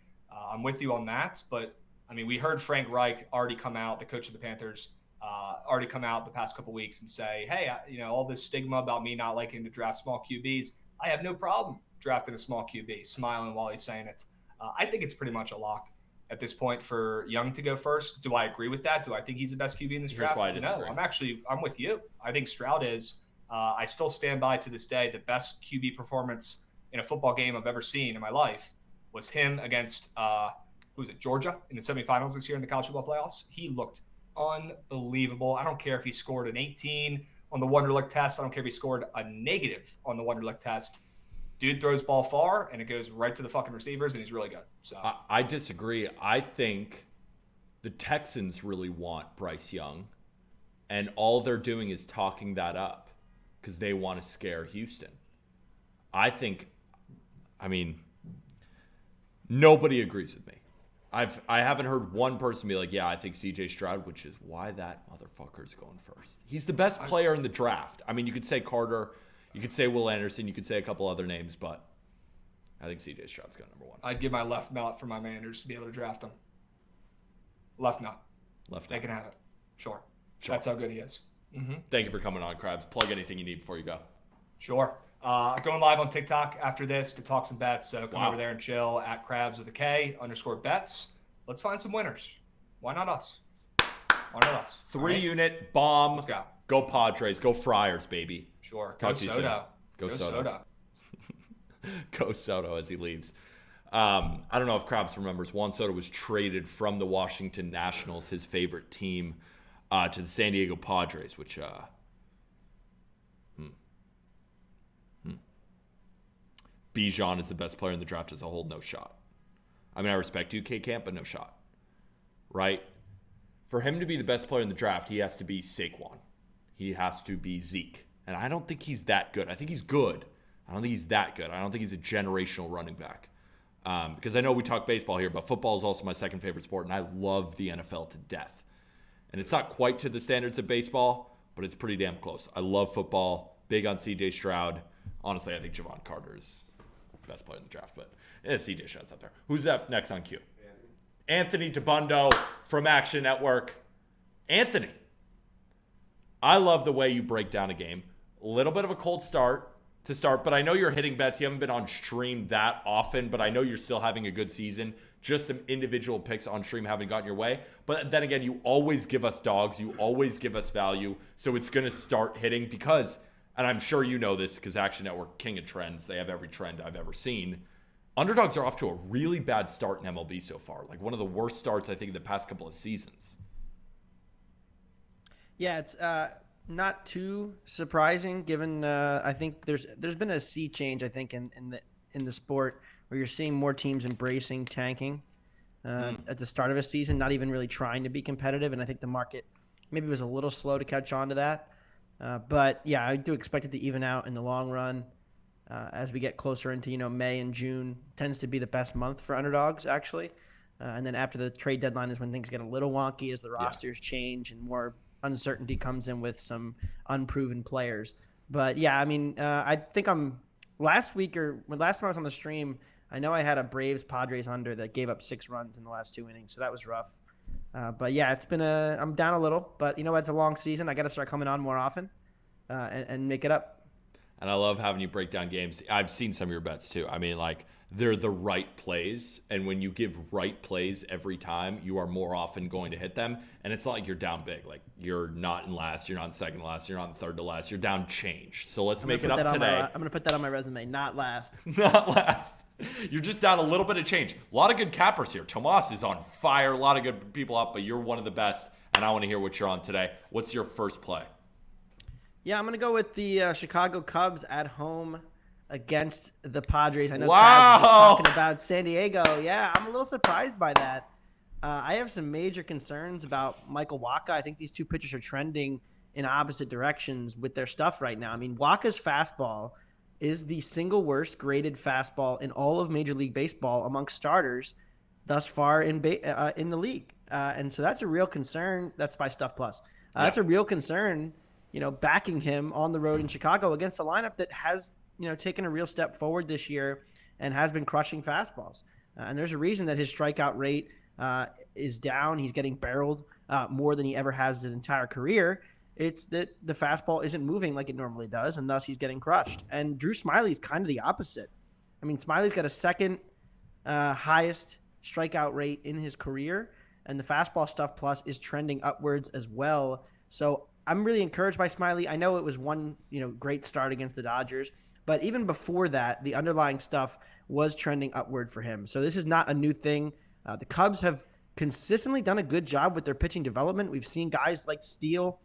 I'm with you on that, but I mean, we heard Frank Reich already come out, the coach of the Panthers, already come out the past couple weeks and say, hey, all this stigma about me not liking to draft small QBs, I have no problem drafting a small QB, smiling while he's saying it. I think it's pretty much a lock at this point for Young to go first. Do I agree with that? Do I think he's the best QB in this draft? Why I disagree. No, I'm with you. I think Stroud is. I still stand by to this day the best QB performance in a football game I've ever seen in my life was him against Georgia in the semifinals this year in the college football playoffs. He looked unbelievable. I don't care if he scored an 18 on the Wonderlic test. I don't care if he scored a negative on the Wonderlic test. Dude throws ball far, and it goes right to the fucking receivers, and he's really good. So I disagree. I think the Texans really want Bryce Young, and all they're doing is talking that up because they want to scare Houston. I mean, nobody agrees with me. I haven't heard one person be like, yeah, I think CJ Stroud, which is why that motherfucker's going first. He's the best player in the draft. I mean, you could say Carter. You could say Will Anderson. You could say a couple other names, but I think CJ Stroud's got number 1. I'd give my left nut for my Manders to be able to draft him. Left nut. They can have it. Sure. That's how good he is. Thank you for coming on, Krabs. Plug anything you need before you go. Sure. Going live on TikTok after this to talk some bets. So come over there and chill at Krabs with a K _bets. Let's find some winners. Why not us? 3-unit bomb. Let's go. Go Padres. Go Friars, baby. Sure. Talk to you soon. Go Soto. Go Soto as he leaves. I don't know if Krabs remembers. Juan Soto was traded from the Washington Nationals, his favorite team, to the San Diego Padres, which Bijan is the best player in the draft as a whole. No shot. I mean, I respect you, K-Camp, but no shot. Right? For him to be the best player in the draft, he has to be Saquon. He has to be Zeke. And I don't think he's that good. I think he's good. I don't think he's that good. I don't think he's a generational running back. Because I know we talk baseball here, but football is also my second favorite sport, and I love the NFL to death. And it's not quite to the standards of baseball, but it's pretty damn close. I love football. Big on C.J. Stroud. Honestly, I think Javon Carter is the best player in the draft, but C.J. Stroud's up there. Who's up next on Q? Anthony Tabundo from Action Network. Anthony, I love the way you break down a game. A little bit of a cold start to start, but I know you're hitting bets. You haven't been on stream that often, but I know you're still having a good season. Just some individual picks on stream haven't gotten your way. But then again, you always give us dogs. You always give us value. So it's going to start hitting because, and I'm sure you know this because Action Network, king of trends. They have every trend I've ever seen. Underdogs are off to a really bad start in MLB so far. Like one of the worst starts, I think, in the past couple of seasons. Yeah, it's not too surprising given I think there's been a sea change, I think, in the sport where you're seeing more teams embracing tanking at the start of a season, not even really trying to be competitive. And I think the market maybe was a little slow to catch on to that. But yeah, I do expect it to even out in the long run as we get closer into, May and June tends to be the best month for underdogs, actually. And then after the trade deadline is when things get a little wonky as the rosters change and more uncertainty comes in with some unproven players. But yeah, I mean, I think last time I was on the stream, I know I had a Braves Padres under that gave up 6 runs in the last 2 innings. So that was rough. But yeah, I'm down a little, but it's a long season. I got to start coming on more often and make it up. And I love having you break down games. I've seen some of your bets too. I mean, like, they're the right plays. And when you give right plays every time, you are more often going to hit them. And it's not like you're down big. Like, you're not in last, you're not in second to last, you're not in third to last. You're down change. So let's make it up today. I'm going to put that on my resume. Not last. Not last. You're just down a little bit of change. A lot of good cappers here. Tomas is on fire. A lot of good people up, but you're one of the best. And I want to hear what you're on today. What's your first play? Yeah, I'm going to go with the Chicago Cubs at home against the Padres. I know Wow. Padres was talking about San Diego. Yeah, I'm a little surprised by that. I have some major concerns about Michael Wacha. I think these two pitchers are trending in opposite directions with their stuff right now. I mean, Wacha's fastball is the single worst graded fastball in all of Major League Baseball amongst starters thus far in the league. And so that's a real concern. That's by Stuff Plus. That's a real concern, backing him on the road in Chicago against a lineup that has, taken a real step forward this year and has been crushing fastballs. And there's a reason that his strikeout rate is down. He's getting barreled more than he ever has his entire career. It's that the fastball isn't moving like it normally does, and thus he's getting crushed. And Drew Smyly is kind of the opposite. I mean, Smiley's got a second highest strikeout rate in his career, and the fastball Stuff Plus is trending upwards as well. So I'm really encouraged by Smyly. I know it was one, great start against the Dodgers, but even before that, the underlying stuff was trending upward for him. So this is not a new thing. The Cubs have consistently done a good job with their pitching development. We've seen guys like Steele,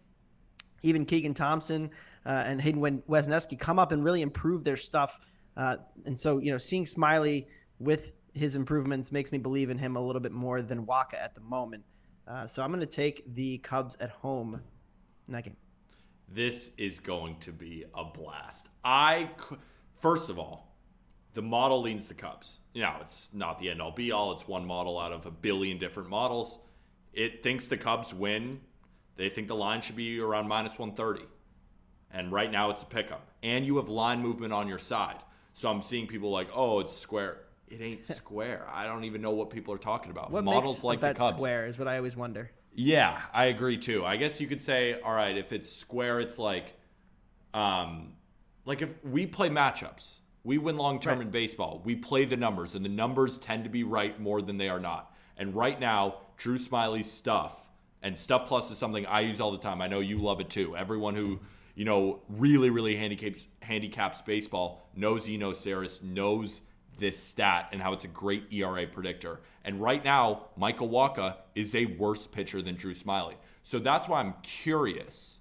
even Keegan Thompson, and Hayden Wesneski come up and really improve their stuff. And so, seeing Smyly with his improvements makes me believe in him a little bit more than Wacha at the moment. So I'm going to take the Cubs at home in that game. This is going to be a blast. First of all, the model leans the Cubs. It's not the end all be all. It's one model out of a billion different models. It thinks the Cubs win. They think the line should be around minus 130. And right now it's a pickup. And you have line movement on your side. So I'm seeing people like, oh, it's square. It ain't square. I don't even know what people are talking about. What models makes like the the Cubs square is what I always wonder. Yeah, I agree too. I guess you could say, all right, if it's square, it's like if we play matchups, we win long-term in baseball. We play the numbers, and the numbers tend to be right more than they are not. And right now, Drew Smyly's stuff, and Stuff Plus is something I use all the time. I know you love it too. Everyone who, really, really handicaps baseball knows Eno Saris, knows this stat and how it's a great ERA predictor. And right now, Michael Wacha is a worse pitcher than Drew Smyly. So that's why I'm curious.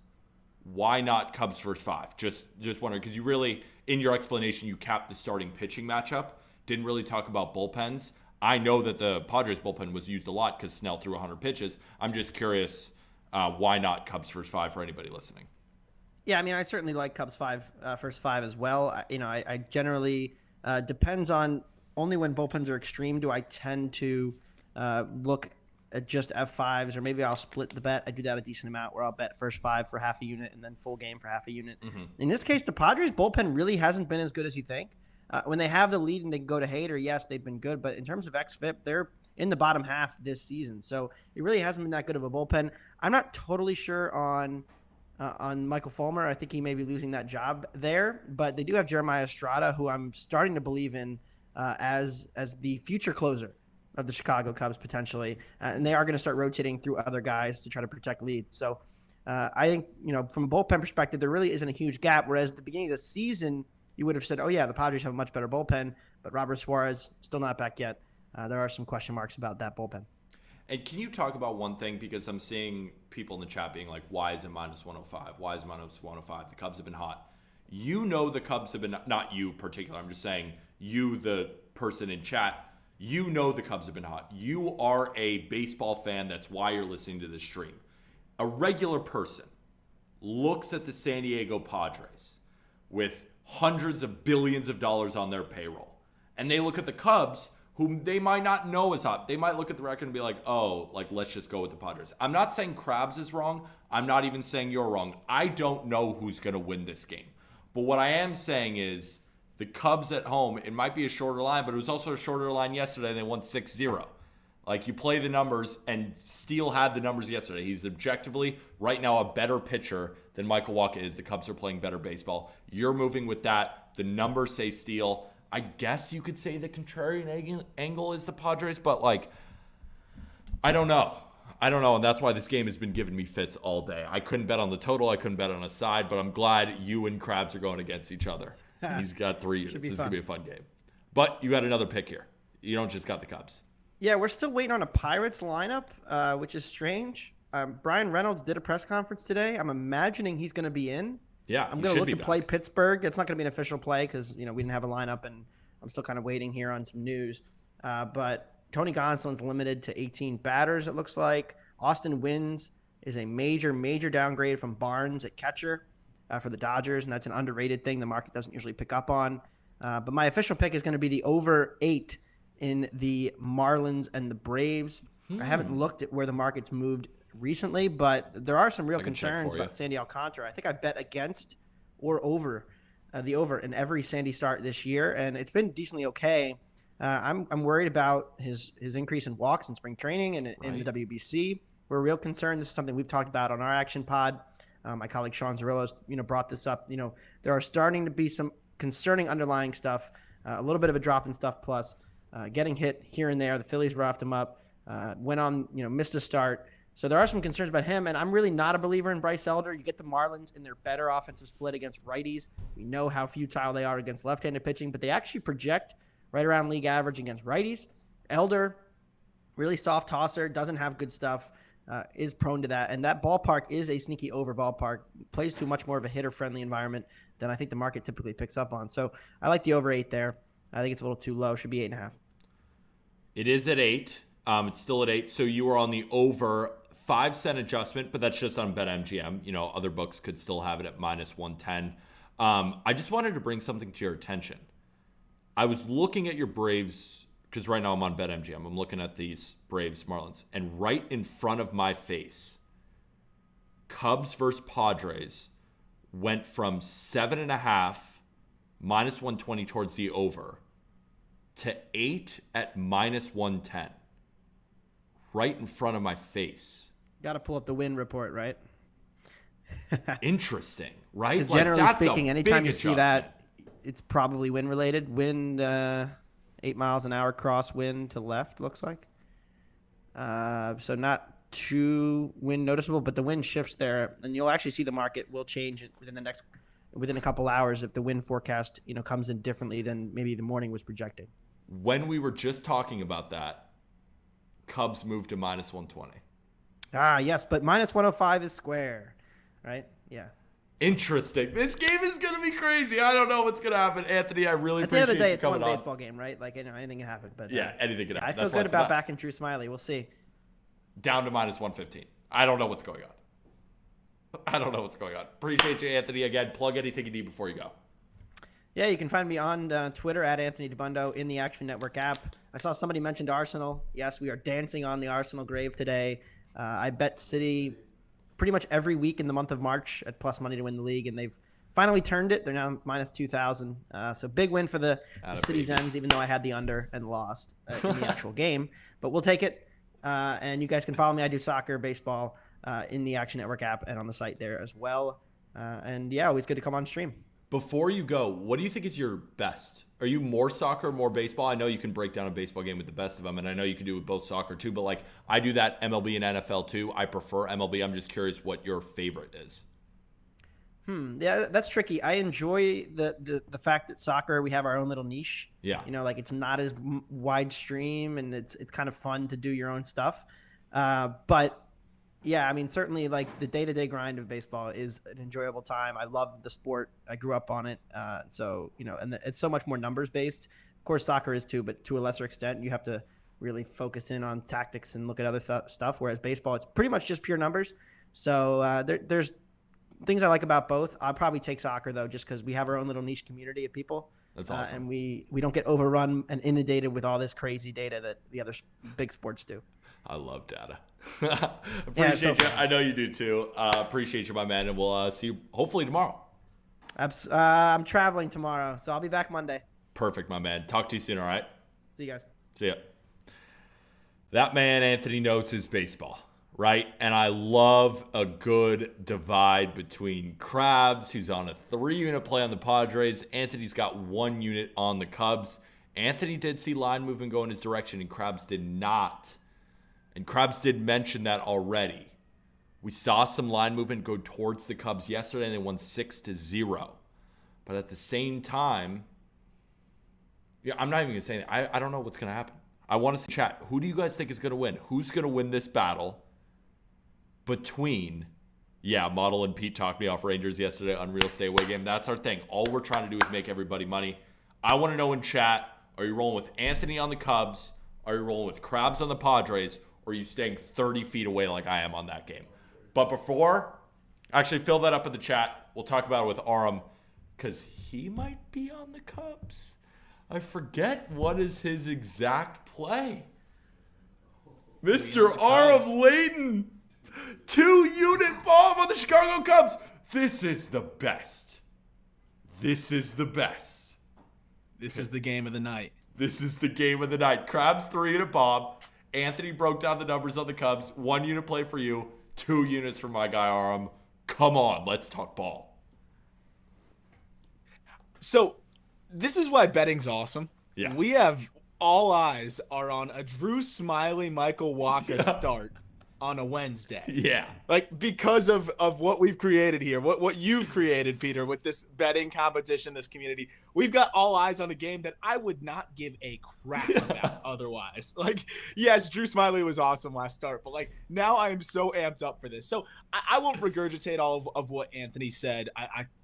Why not Cubs first 5? Just wondering, because you really, in your explanation, you capped the starting pitching matchup. Didn't really talk about bullpens. I know that the Padres bullpen was used a lot because Snell threw 100 pitches. I'm just curious, why not Cubs first 5 for anybody listening? Yeah, I mean, I certainly like Cubs first 5 as well. I generally depends on only when bullpens are extreme do I tend to look at just F5s, or maybe I'll split the bet. I do that a decent amount where I'll bet first 5 for half a unit and then full game for half a unit. Mm-hmm. In this case, the Padres bullpen really hasn't been as good as you think. When they have the lead and they go to Hader, yes, they've been good. But in terms of xFIP, they're in the bottom half this season. So it really hasn't been that good of a bullpen. I'm not totally sure on Michael Fulmer. I think he may be losing that job there. But they do have Jeremiah Estrada, who I'm starting to believe in as the future closer of the Chicago Cubs potentially. And they are going to start rotating through other guys to try to protect leads. So I think, from a bullpen perspective, there really isn't a huge gap. Whereas at the beginning of the season, you would have said, oh, yeah, the Padres have a much better bullpen, but Robert Suarez still not back yet. There are some question marks about that bullpen. And can you talk about one thing? Because I'm seeing people in the chat being like, why is it minus 105? Why is it minus 105? The Cubs have been hot. The Cubs have been, not you particular, I'm just saying you, the person in chat, the Cubs have been hot. You are a baseball fan. That's why you're listening to this stream. A regular person looks at the San Diego Padres with hundreds of billions of dollars on their payroll. And they look at the Cubs, whom they might not know is hot. They might look at the record and be like, let's just go with the Padres. I'm not saying Krabs is wrong. I'm not even saying you're wrong. I don't know who's going to win this game. But what I am saying is the Cubs at home, it might be a shorter line, but it was also a shorter line yesterday. They won 6-0. Like, you play the numbers, and Steele had the numbers yesterday. He's objectively, right now, a better pitcher than Michael Wacha is. The Cubs are playing better baseball. You're moving with that. The numbers say Steele. I guess you could say the contrarian angle is the Padres, but, I don't know. And that's why this game has been giving me fits all day. I couldn't bet on the total. I couldn't bet on a side, but I'm glad you and Krabs are going against each other. He's got 3 units. This is going to be a fun game. But you got another pick here. You don't just got the Cubs. Yeah, we're still waiting on a Pirates lineup, which is strange. Brian Reynolds did a press conference today. I'm imagining he's going to be in. Yeah, I'm going to look to play Pittsburgh. It's not going to be an official play because, we didn't have a lineup, and I'm still kind of waiting here on some news. But Tony Gonsolin's limited to 18 batters, it looks like. Austin Wynns is a major, major downgrade from Barnes at catcher for the Dodgers, and that's an underrated thing the market doesn't usually pick up on. But my official pick is going to be the over 8 in the Marlins and the Braves. I haven't looked at where the market's moved recently, but there are some real concerns about Sandy Alcantara. I think I bet against or over the over in every Sandy start this year, and it's been decently okay. I'm worried about his increase in walks in spring training and in the WBC. We're real concerned. This is something we've talked about on our Action Pod. My colleague Sean Zerillo's brought this up. There are starting to be some concerning underlying stuff, a little bit of a drop in stuff plus. Getting hit here and there. The Phillies roughed him up, went on, missed a start. So there are some concerns about him, and I'm really not a believer in Bryce Elder. You get the Marlins in their better offensive split against righties. We know how futile they are against left-handed pitching, but they actually project right around league average against righties. Elder, really soft tosser, doesn't have good stuff, is prone to that, and that ballpark is a sneaky over ballpark. Plays to much more of a hitter-friendly environment than I think the market typically picks up on. So I like the over 8 there. I think it's a little too low. Should be 8.5. It is at 8. It's still at 8. So you are on the over 5-cent adjustment, but that's just on BetMGM. Other books could still have it at minus 110. I just wanted to bring something to your attention. I was looking at your Braves, because right now I'm on BetMGM. I'm looking at these Braves Marlins, and right in front of my face, Cubs versus Padres went from 7.5 minus 120 towards the over to 8 at minus 110 right in front of my face. Got to pull up the win report, right? Interesting, right? Generally speaking, anytime you see that, it's probably wind related. Wind 8 miles an hour crosswind to left, looks like. So not too wind noticeable, but the wind shifts there, and you'll actually see the market will change it within a couple hours if the wind forecast comes in differently than maybe the morning was projecting. When we were just talking about that, Cubs moved to minus 120. Yes, but minus 105 is square, right? Yeah. Interesting. This game is going to be crazy. I don't know what's going to happen. Anthony, I really appreciate you coming on. At the end of the day, it's one baseball game, right? Anything can happen. But yeah, anything can happen. I feel good about backing Drew Smiley. We'll see. Down to minus 115. I don't know what's going on. Appreciate you, Anthony. Again, plug anything you need before you go. Yeah, you can find me on Twitter at Anthony DeBundo in the Action Network app. I saw somebody mentioned Arsenal. Yes, we are dancing on the Arsenal grave today. I bet City pretty much every week in the month of March at plus money to win the league, and they've finally turned it. They're now minus 2,000. So big win for the Citizens, even though I had the under and lost in the actual game. But we'll take it. And you guys can follow me. I do soccer, baseball in the Action Network app and on the site there as well. And yeah, always good to come on stream. Before you go, what do you think is your best? Are you more soccer, more baseball? I know you can break down a baseball game with the best of them, and I know you can do it with both soccer too, but like I do that MLB and NFL too. I prefer MLB. I'm just curious what your favorite is. Yeah, that's tricky. I enjoy the fact that soccer, we have our own little niche. Yeah. You know, like it's not as wide stream, and it's kind of fun to do your own stuff. But yeah, I mean, certainly like the day-to-day grind of baseball is an enjoyable time. I love the sport. I grew up on it. So, you know, and it's so much more numbers based. Of course, soccer is too, but to a lesser extent, you have to really focus in on tactics and look at other stuff. Whereas baseball, it's pretty much just pure numbers. So there's things I like about both. I'll probably take soccer though, just because we have our own little niche community of people. That's awesome. And we don't get overrun and inundated with all this crazy data that the other big sports do. I love data. Appreciate you. I know you do too. Appreciate you, my man, and we'll see you hopefully tomorrow. I'm traveling tomorrow, so I'll be back Monday. Perfect, my man. Talk to you soon, all right? See you guys. See ya. That man, Anthony, knows his baseball, right? And I love a good divide between Krabs, who's on a 3-unit play on the Padres. Anthony's got 1 unit on the Cubs. Anthony did see line movement go in his direction, and Krabs did not. And Krabs did mention that already. We saw some line movement go towards the Cubs yesterday, and they won 6-0. But at the same time, yeah, I'm not even going to say anything. I don't know what's going to happen. I want to see chat. Who do you guys think is going to win? Who's going to win this battle between, Model and Pete talked me off Rangers yesterday, Unreal Stay Away game. That's our thing. All we're trying to do is make everybody money. I want to know in chat, are you rolling with Anthony on the Cubs? Are you rolling with Krabs on the Padres? Or are you staying 30 feet away like I am on that game? But before, actually fill that up in the chat. We'll talk about it with Aram because he might be on the Cubs. I forget what is his exact play. Mr. Aram Layton. 2-unit bomb on the Chicago Cubs. This is the best. This is the best. This is the game of the night. This is the game of the night. Krabs 3-unit bomb. Anthony broke down the numbers on the Cubs. 1 unit play for you. 2 units for my guy Aram. Come on, let's talk ball. So this is why betting's awesome. Yeah. We have all eyes are on a Drew Smiley, Michael Wacha start on a Wednesday. Yeah. Like because of what we've created here, what you've created, Peter, with this betting competition, this community. We've got all eyes on a game that I would not give a crap about otherwise. Like, yes, Drew Smiley was awesome last start, but like now I am so amped up for this. So I won't regurgitate all of what Anthony said.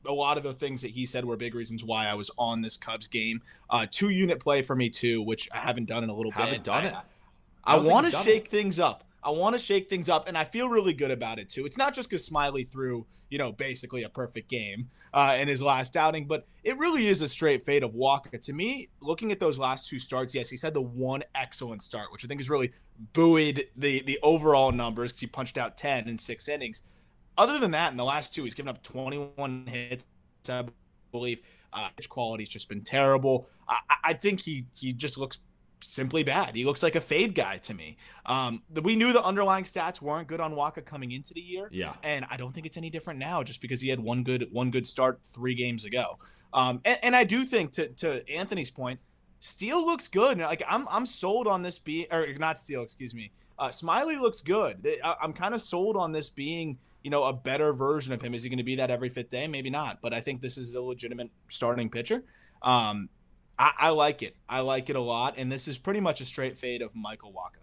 A lot of the things that he said were big reasons why I was on this Cubs game. 2-unit play for me too, which I haven't done in a little bit. Haven't done it. I want to shake things up. I want to shake things up, and I feel really good about it, too. It's not just because Smiley threw, basically a perfect game in his last outing, but it really is a straight fade of Wacha. To me, looking at those last 2 starts, yes, he's had the 1 excellent start, which I think has really buoyed the overall numbers because he punched out 10 in 6 innings. Other than that, in the last 2, he's given up 21 hits, I believe. Pitch quality's just been terrible. I think he just looks simply bad. He looks like a fade guy to me. We knew the underlying stats weren't good on Wacha coming into the year. Yeah. And I don't think it's any different now just because he had one good start 3 games ago. And I do think to Anthony's point, Steele looks good. Like I'm sold on this being, or not Steele, excuse me. Smiley looks good. I'm kind of sold on this being, a better version of him. Is he going to be that every 5th day? Maybe not. But I think this is a legitimate starting pitcher. I like it. I like it a lot, and this is pretty much a straight fade of Michael Wacha.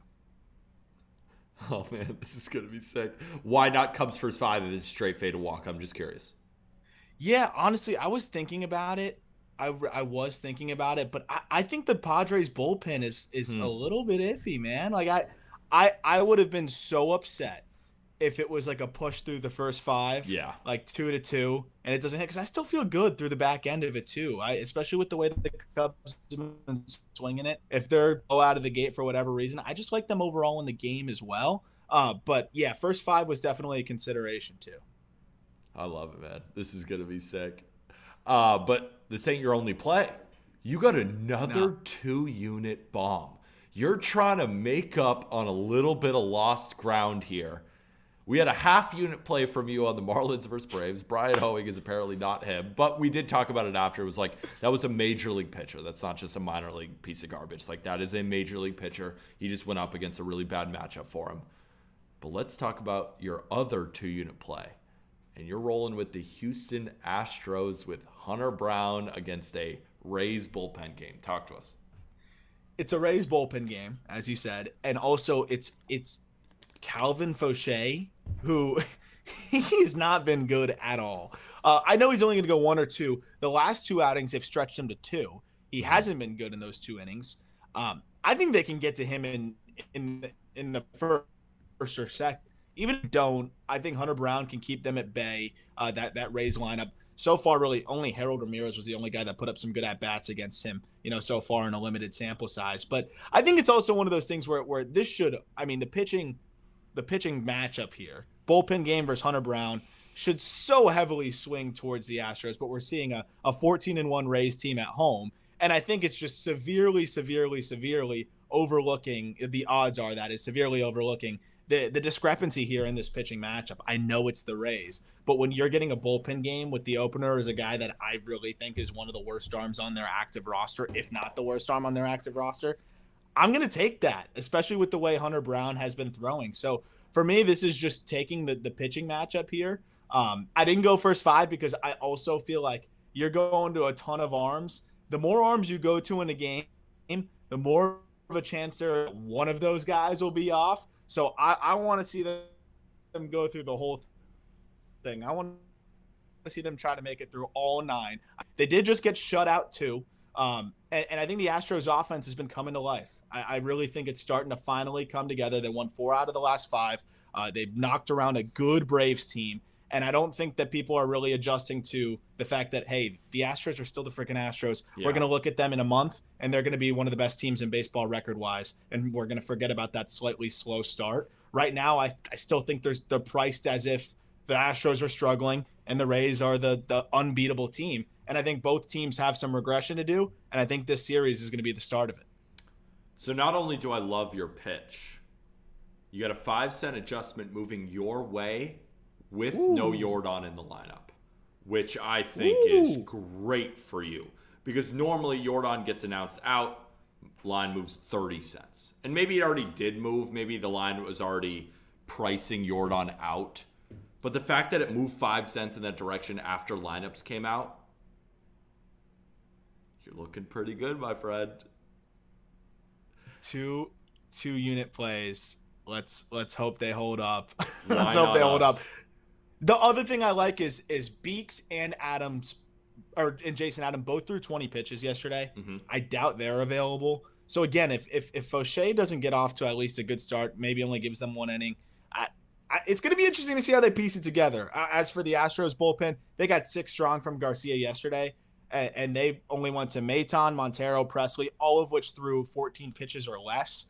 Oh, man, this is going to be sick. Why not Cubs first 5 if it's straight fade of Wacha? I'm just curious. Yeah, honestly, I was thinking about it. I was thinking about it, but I think the Padres bullpen is a little bit iffy, man. Like, I would have been so upset if it was like a push through the first 5, like 2-2, and it doesn't hit, because I still feel good through the back end of it too. Especially with the way that the Cubs have been swinging it. If they're go out of the gate for whatever reason, I just like them overall in the game as well. But yeah, first 5 was definitely a consideration too. I love it, man. This is gonna be sick. But this ain't your only play. You got another 2-unit bomb. You're trying to make up on a little bit of lost ground here. We had a half-unit play from you on the Marlins versus Braves. Brian Hoeing is apparently not him, but we did talk about it after. It was like, that was a major league pitcher. That's not just a minor league piece of garbage. Like, that is a major league pitcher. He just went up against a really bad matchup for him. But let's talk about your other 2-unit play. And you're rolling with the Houston Astros with Hunter Brown against a Rays bullpen game. Talk to us. It's a Rays bullpen game, as you said, and also it's Calvin Fauché, who he's not been good at all. I know he's only going to go 1 or 2. The last 2 outings have stretched him to 2. He hasn't been good in those 2 innings. I think they can get to him in the first or second. Even if they don't, I think Hunter Brown can keep them at bay. That Rays lineup. So far, really, only Harold Ramirez was the only guy that put up some good at-bats against him, so far in a limited sample size. But I think it's also one of those things where this should, the pitching matchup here, bullpen game versus Hunter Brown, should so heavily swing towards the Astros. But we're seeing a 14-1 Rays team at home. And I think it's just severely overlooking, the odds are that is severely overlooking the discrepancy here in this pitching matchup. I know it's the Rays, but when you're getting a bullpen game with the opener as a guy that I really think is one of the worst arms on their active roster, if not the worst arm on their active roster, I'm going to take that, especially with the way Hunter Brown has been throwing. So for me, this is just taking the pitching matchup here. I didn't go first 5 because I also feel like you're going to a ton of arms. The more arms you go to in a game, the more of a chance there one of those guys will be off. So I want to see them go through the whole thing. I want to see them try to make it through all 9. They did just get shut out too. And I think the Astros offense has been coming to life. I really think it's starting to finally come together. They won 4 out of the last 5. They've knocked around a good Braves team. And I don't think that people are really adjusting to the fact that, hey, the Astros are still the freaking Astros. Yeah. We're going to look at them in a month, and they're going to be one of the best teams in baseball record-wise, and we're going to forget about that slightly slow start. Right now, I still think they're priced as if the Astros are struggling and the Rays are the unbeatable team. And I think both teams have some regression to do, and I think this series is going to be the start of it. So not only do I love your pitch, you got a 5-cent adjustment moving your way with no Yordan in the lineup, which I think is great for you. Because normally Yordan gets announced out, line moves 30 cents. And maybe it already did move. Maybe the line was already pricing Yordan out. But the fact that it moved 5 cents in that direction after lineups came out, you're looking pretty good, my friend. 2-unit plays. Let's hope they hold up. Let's hope they hold up. The other thing I like is Beeks and Jason Adam both threw 20 pitches yesterday. Mm-hmm. I doubt they're available. So again, if Fauché doesn't get off to at least a good start, maybe only gives them 1 inning, it's going to be interesting to see how they piece it together. As for the Astros bullpen, they got 6 strong from Garcia yesterday, and they only went to Maton, Montero, Presley, all of which threw 14 pitches or less.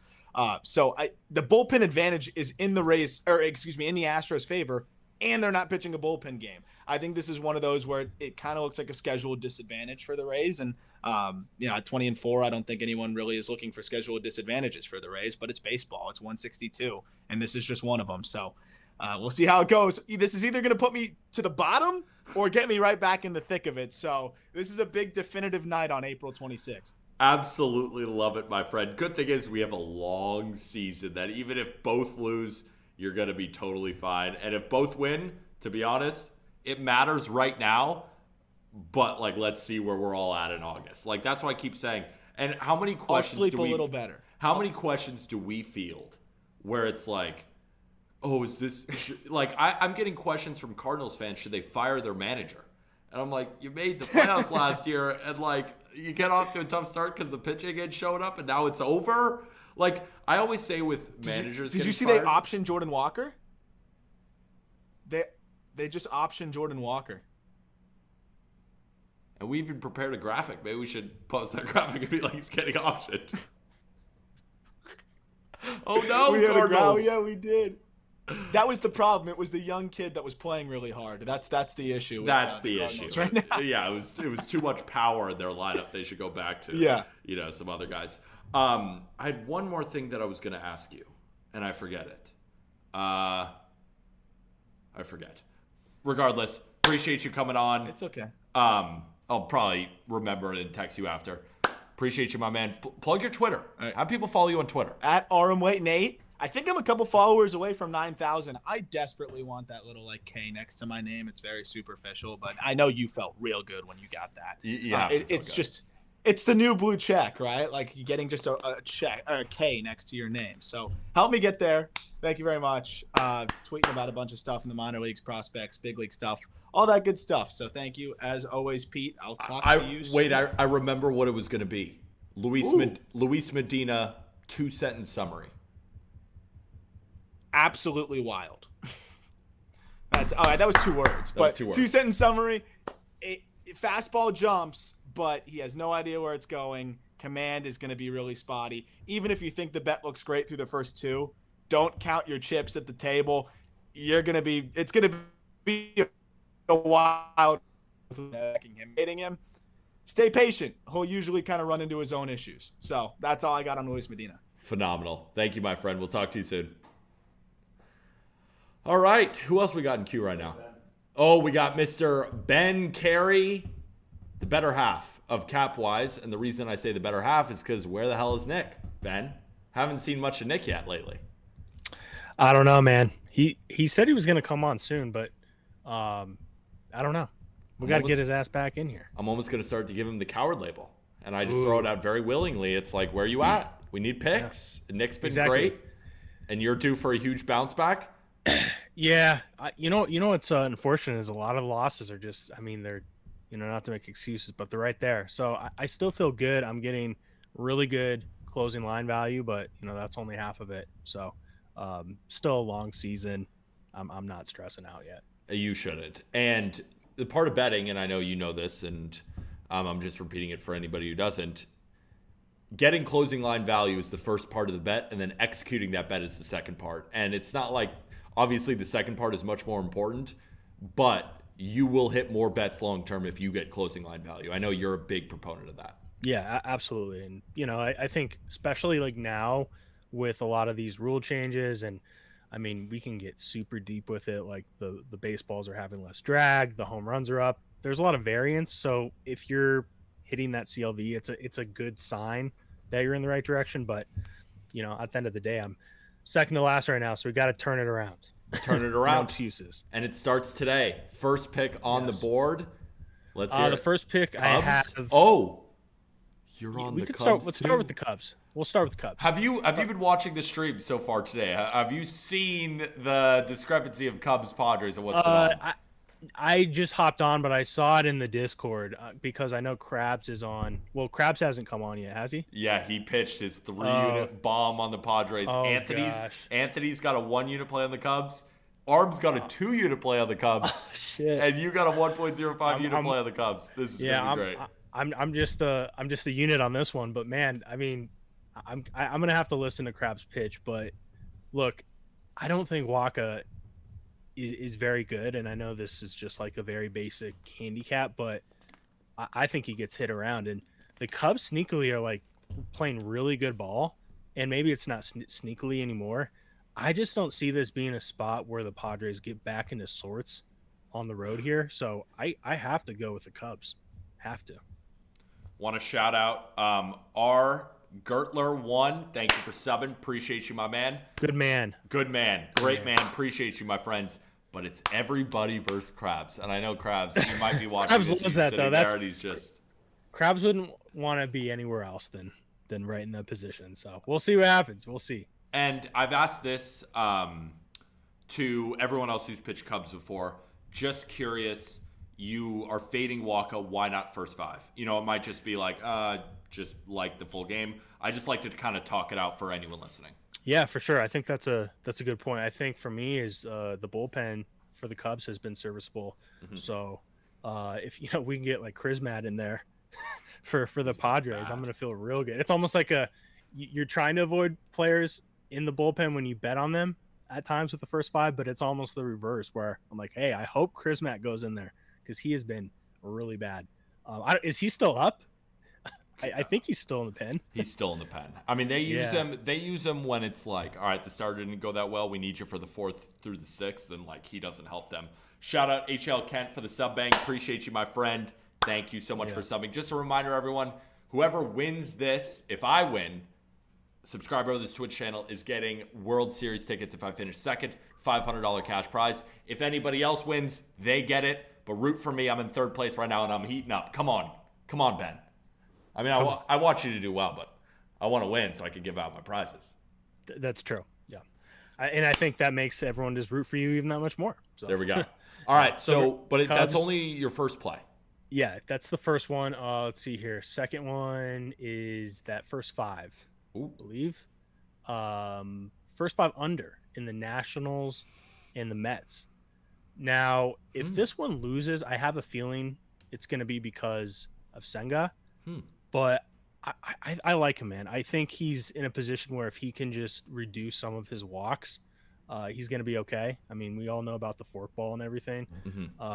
So the bullpen advantage is in the Astros' favor. And they're not pitching a bullpen game. I think this is one of those where it kind of looks like a scheduled disadvantage for the Rays. And, at 20-4, I don't think anyone really is looking for scheduled disadvantages for the Rays, but it's baseball. It's 162, and this is just one of them. So we'll see how it goes. This is either going to put me to the bottom or get me right back in the thick of it. So this is a big definitive night on April 26th. Absolutely love it, my friend. Good thing is we have a long season that even if both lose, you're going to be totally fine. And if both win, to be honest, it matters right now. But, let's see where we're all at in August. That's why I keep saying. And how many questions I'll sleep a little better. How many questions do we field where it's is this... I'm getting questions from Cardinals fans. Should they fire their manager? And I'm like, you made the playoffs last year. And, you get off to a tough start because the pitching ain't showing up and now it's over? I always say with managers. Did you see fired, they optioned Jordan Walker? They just optioned Jordan Walker. And we even prepared a graphic. Maybe we should post that graphic and be like, he's getting optioned. Oh no, Cardinals. Yeah, we did. That was the problem. It was the young kid that was playing really hard. That's the issue. With, That's the Cardinals issue right now. Yeah, it was too much power in their lineup. They should go back to some other guys. I had one more thing that I was going to ask you, and I forget it. I forget. Regardless, appreciate you coming on. It's okay. I'll probably remember it and text you after. Appreciate you, my man. Plug your Twitter. Right. Have people follow you on Twitter. At RMWaitNate. I think I'm a couple followers away from 9,000. I desperately want that little K next to my name. It's very superficial, but I know you felt real good when you got that. It's the new blue check, right? Like you're getting just a check or a K next to your name. So help me get there. Thank you very much. Tweeting about a bunch of stuff in the minor leagues, prospects, big league stuff, all that good stuff. So thank you as always, Pete. I'll talk to you soon. Wait, I remember what it was going to be. Luis Medina 2-sentence summary. Absolutely wild. That's all right. That was 2 words, but 2-sentence summary. Fastball jumps, but he has no idea where it's going. Command is going to be really spotty. Even if you think the bet looks great through the first 2, don't count your chips at the table. It's going to be a wild hitting him. Stay patient. He'll usually kind of run into his own issues. So that's all I got on Luis Medina. Phenomenal. Thank you, my friend. We'll talk to you soon. All right. Who else we got in queue right now? Oh, we got Mr. Ben Carey, the better half of Capwise. And the reason I say the better half is because where the hell is Nick? Ben? Haven't seen much of Nick yet lately. I don't know, man. He said he was going to come on soon, but I don't know. We got to get his ass back in here. I'm almost going to start to give him the coward label. And I just throw it out very willingly. It's like, where are you at? We need picks. Yeah. Nick's been great. And you're due for a huge bounce back. Yeah, you know what's unfortunate is a lot of the losses are just, I mean, they're, not to make excuses, but they're right there. So I still feel good. I'm getting really good closing line value, but that's only half of it. So still a long season. I'm not stressing out yet. You shouldn't. And the part of betting, and I know you know this, and I'm just repeating it for anybody who doesn't. Getting closing line value is the first part of the bet, and then executing that bet is the second part. And it's not like, obviously, the second part is much more important, but you will hit more bets long term if you get closing line value. I know you're a big proponent of that. Yeah, absolutely. And, I think especially like now with a lot of these rule changes, and I mean, we can get super deep with it. Like the baseballs are having less drag, the home runs are up. There's a lot of variance. So if you're hitting that CLV, it's a good sign that you're in the right direction. But, at the end of the day, I'm second to last right now, so we got to turn it around. Turn it around. No excuses. And it starts today. First pick on the board. Let's hear the first pick Cubs? I have. Oh, you're on we the could Cubs. Let's start with the Cubs. We'll start with the Cubs. Have you been watching the stream so far today? Have you seen the discrepancy of Cubs Padres and what's going on? I just hopped on, but I saw it in the Discord because I know Krabs is on. Well, Krabs hasn't come on yet, has he? Yeah, he pitched his 3-unit bomb on the Padres. Anthony's got a 1-unit play on the Cubs. Arm's got a 2-unit play on the Cubs. Oh, shit. And you got a 1.05 unit play on the Cubs. This is gonna be great. I'm just a unit on this one, but man, I mean, I'm gonna have to listen to Krabs pitch. But look, I don't think Waka is very good, and I know this is just like a very basic handicap, but I think he gets hit around. And the Cubs sneakily are like playing really good ball, and maybe it's not sneakily anymore. I just don't see this being a spot where the Padres get back into sorts on the road here. So I have to go with the Cubs. Have to. Want to shout out R. Gertler1. Thank you for subbing. Appreciate you, my man. Good man. Good man. Great man. Appreciate you, my friends. But it's everybody versus Krabs. And I know Krabs, you might be watching Krabs this. loves that, though. That's, he's just... Krabs wouldn't want to be anywhere else than right in that position. So we'll see what happens. We'll see. And I've asked this to everyone else who's pitched Cubs before. Just curious, you are fading Waka. Why not first 5? It might just be like, just like the full game. I just like to kind of talk it out for anyone listening. Yeah, for sure. I think that's a good point. I think for me is the bullpen for the Cubs has been serviceable. Mm-hmm. So if we can get like Krismat in there for the Padres, I'm gonna feel real good. It's almost like you're trying to avoid players in the bullpen when you bet on them. at times with the first 5, but it's almost the reverse where I'm like, hey, I hope Chris Matt goes in there because he has been really bad. Is he still up? I think he's still in the pen. He's still in the pen. I mean, they use him. They use him when it's like, all right, the start didn't go that well. We need you for the 4th through the 6th, and like he doesn't help them. Shout out HL Kent for the sub bank. Appreciate you, my friend. Thank you so much for subbing. Just a reminder, everyone, whoever wins this, if I win, subscriber of this Twitch channel is getting World Series tickets if I finish second, $500 cash prize. If anybody else wins, they get it. But root for me. I'm in 3rd place right now, and I'm heating up. Come on, Ben. I mean, I want you to do well, but I want to win so I can give out my prizes. That's true. Yeah. And I think that makes everyone just root for you even that much more. So. There we go. All right. That's only your first play. Yeah, that's the first one. Let's see here. Second one is that first 5, I believe. First 5 under in the Nationals and the Mets. Now, if this one loses, I have a feeling it's going to be because of Senga. But I like him, man. I think he's in a position where if he can just reduce some of his walks, he's going to be okay. I mean, we all know about the forkball and everything.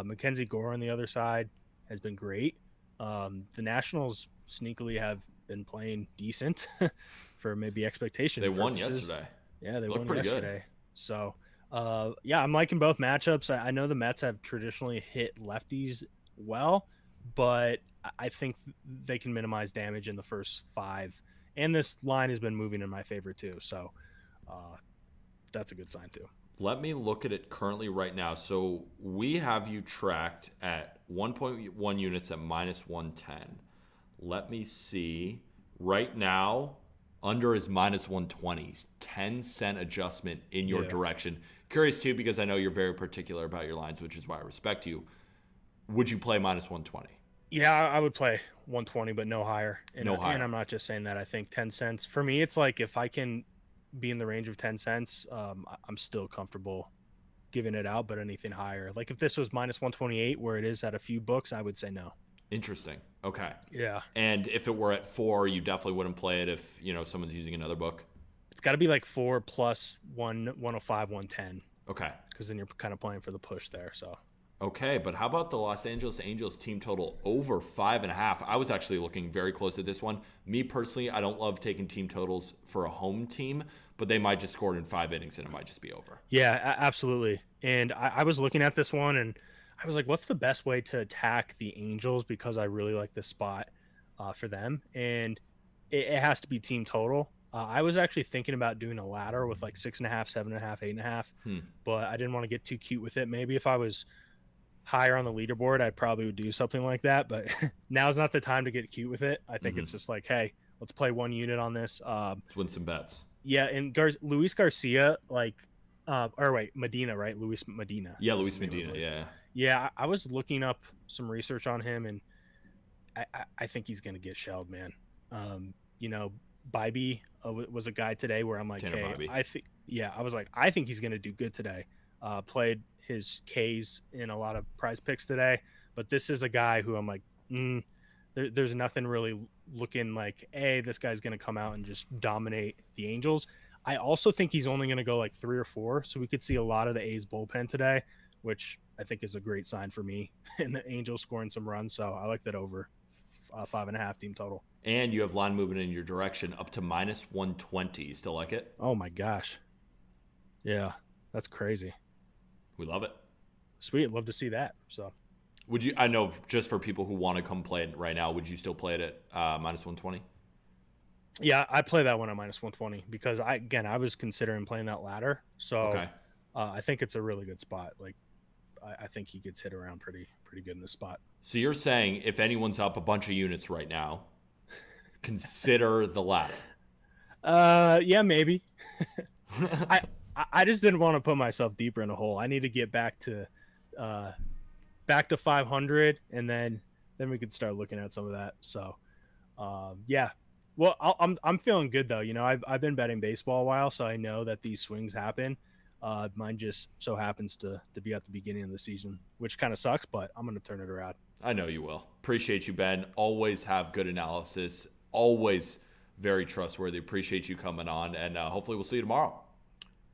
Mackenzie Gore on the other side has been great. The Nationals sneakily have been playing decent for maybe expectation They won purposes. yesterday. Yeah, they Looked won pretty yesterday. good. So, I'm liking both matchups. I know the Mets have traditionally hit lefties well, but I think they can minimize damage in the first 5. And this line has been moving in my favor too. So that's a good sign too. Let me look at it currently right now. So we have you tracked at 1.1 units at -110. Let me see. Right now, under is -120. 10-cent adjustment in your direction. Curious too, because I know you're very particular about your lines, which is why I respect you. Would you play -120? Yeah, I would play 120, but no higher. No higher. And I'm not just saying that. I think 10 cents. For me, it's like if I can be in the range of 10 cents, I'm still comfortable giving it out, but anything higher. Like if this was -128, where it is at a few books, I would say no. Interesting. Okay. Yeah. And if it were at 4, you definitely wouldn't play it if, someone's using another book? It's got to be like 4 plus 105, 110. Okay. Because then you're kind of playing for the push there, so. Okay, but how about the Los Angeles Angels team total over 5.5? I was actually looking very close at this one. Me personally, I don't love taking team totals for a home team, but they might just score in 5 innings and it might just be over. Yeah, absolutely. And I was looking at this one and I was like, what's the best way to attack the Angels? Because I really like this spot for them. And it has to be team total. I was actually thinking about doing a ladder with like 6.5, 7.5, 8.5, but I didn't want to get too cute with it. Maybe if I was higher on the leaderboard, I probably would do something like that, but now's not the time to get cute with it. I think it's just like, hey, let's play 1 unit on this. Let's win some bets. Yeah, and Luis Garcia, Medina, right? Luis Medina. Yeah, Luis Medina, yeah. Yeah, I was looking up some research on him, and I think he's going to get shelled, man. Bybee was a guy today where I'm like, I think he's going to do good today. Played his Ks in a lot of prize picks today, but this is a guy who I'm like, there's nothing really looking like, hey, this guy's going to come out and just dominate the Angels. I also think he's only going to go like 3 or 4, so we could see a lot of the A's bullpen today, which I think is a great sign for me, and the Angels scoring some runs, so I like that over 5.5 team total. And you have line movement in your direction up to -120. You still like it? Oh my gosh. Yeah, that's crazy. We love it. Sweet. Love to see that. So would you, I know just for people who want to come play it right now, would you still play it at -120? Yeah, I play that one at -120 because I was considering playing that ladder. So okay. I think it's a really good spot. Like I think he gets hit around pretty good in this spot. So you're saying if anyone's up a bunch of units right now, consider the ladder. Yeah, maybe. I just didn't want to put myself deeper in a hole. I need to get back to 500, and then we could start looking at some of that. So, yeah. Well, I'm feeling good though. I've been betting baseball a while, so I know that these swings happen. Mine just so happens to be at the beginning of the season, which kind of sucks, but I'm going to turn it around. I know you will. Appreciate you, Ben. Always have good analysis. Always very trustworthy. Appreciate you coming on, and hopefully we'll see you tomorrow.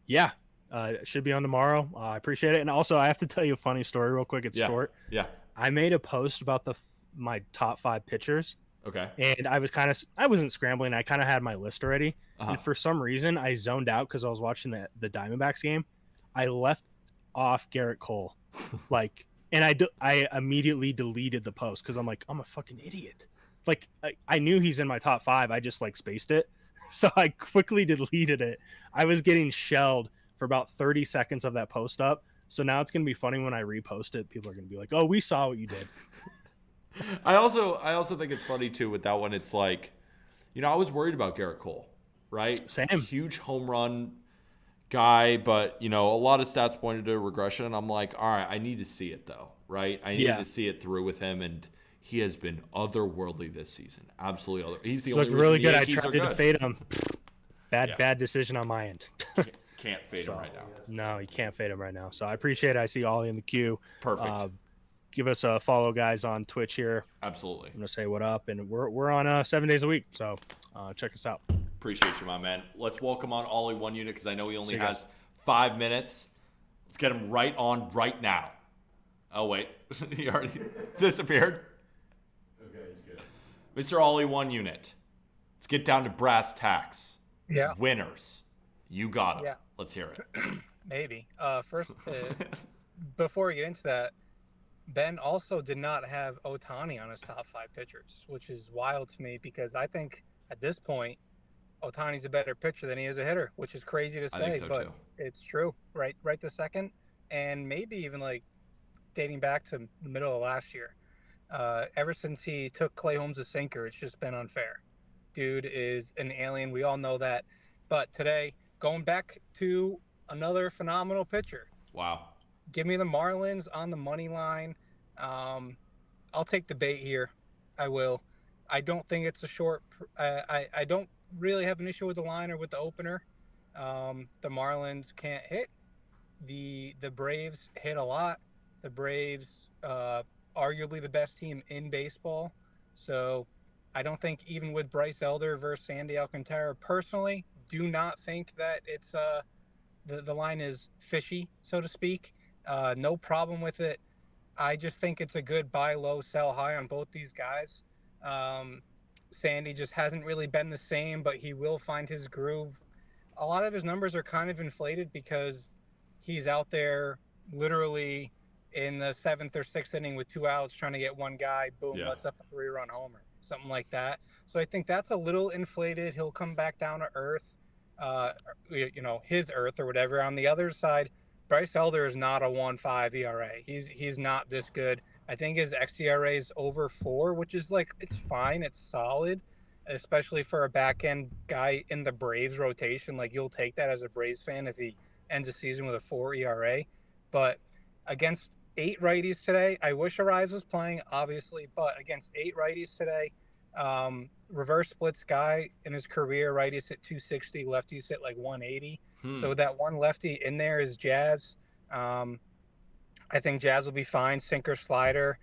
Yeah, It should be on tomorrow. I appreciate it. And also, I have to tell you a funny story real quick. It's short. Yeah. I made a post about my top 5 pitchers. Okay. And I wasn't scrambling. I kind of had my list already. Uh-huh. And for some reason, I zoned out because I was watching the Diamondbacks game. I left off Garrett Cole. And I immediately deleted the post because I'm like, I'm a fucking idiot. Like, I knew he's in my top 5. I just spaced it. So I quickly deleted it. I was getting shelled for about 30 seconds of that post up. So now it's going to be funny when I repost it. People are going to be like, oh, we saw what you did. I also think it's funny too with that one. It's like, I was worried about Garrett Cole, right? Same. Huge home run guy, but a lot of stats pointed to regression. I'm like, all right, I need to see it though, right? I need to see it through with him, and he has been otherworldly this season. Absolutely other. He's the only reason really the good. I Yankees tried are to good. fade him. Bad decision on my end. Can't fade him right now. No, you can't fade him right now. So I appreciate it. I see Ollie in the queue. Perfect. Give us a follow, guys, on Twitch here. Absolutely. I'm gonna say what up, and we're on 7 days a week, so check us out. Appreciate you, my man. Let's welcome on Ollie 1 unit because I know he only See you has guys. 5 minutes. Let's get him right on right now. Oh wait, he already disappeared. Okay, he's good. Mr. Ollie 1 unit. Let's get down to brass tacks. Yeah. Winners. You got him. Yeah. Let's hear it. Maybe. First, before we get into that, Ben also did not have Ohtani on his top 5 pitchers, which is wild to me because I think at this point, Ohtani's a better pitcher than he is a hitter, which is crazy to say, I think so but too. it's true. Right this second, and maybe even dating back to the middle of last year. Ever since he took Clay Holmes' sinker, it's just been unfair. Dude is an alien. We all know that. But today, going back to another phenomenal pitcher. Wow. Give me the Marlins on the money line. I'll take the bait here. I will. I don't think it's a short. I don't really have an issue with the line or with the opener. The Marlins can't hit. The Braves hit a lot. The Braves, arguably the best team in baseball. So I don't think even with Bryce Elder versus Sandy Alcantara, personally, do not think that it's the line is fishy, so to speak. No problem with it. I just think it's a good buy low, sell high on both these guys. Sandy just hasn't really been the same, but he will find his groove. A lot of his numbers are kind of inflated because he's out there literally in the 7th or 6th inning with 2 outs trying to get one guy, boom, lets up a 3-run homer, something like that. So I think that's a little inflated. He'll come back down to earth, his earth or whatever. On the other side, Bryce Elder is not a 1.5 ERA. He's not this good. I think his xERA is over 4, which is it's fine. It's solid, especially for a back end guy in the Braves rotation. You'll take that as a Braves fan if he ends the season with a 4 ERA. But against 8 righties today, I wish Arise was playing, obviously, but against 8 righties today, reverse splits guy in his career, righties hit 260, lefties hit 180. So that one lefty in there is Jazz. I think Jazz will be fine. Sinker, slider,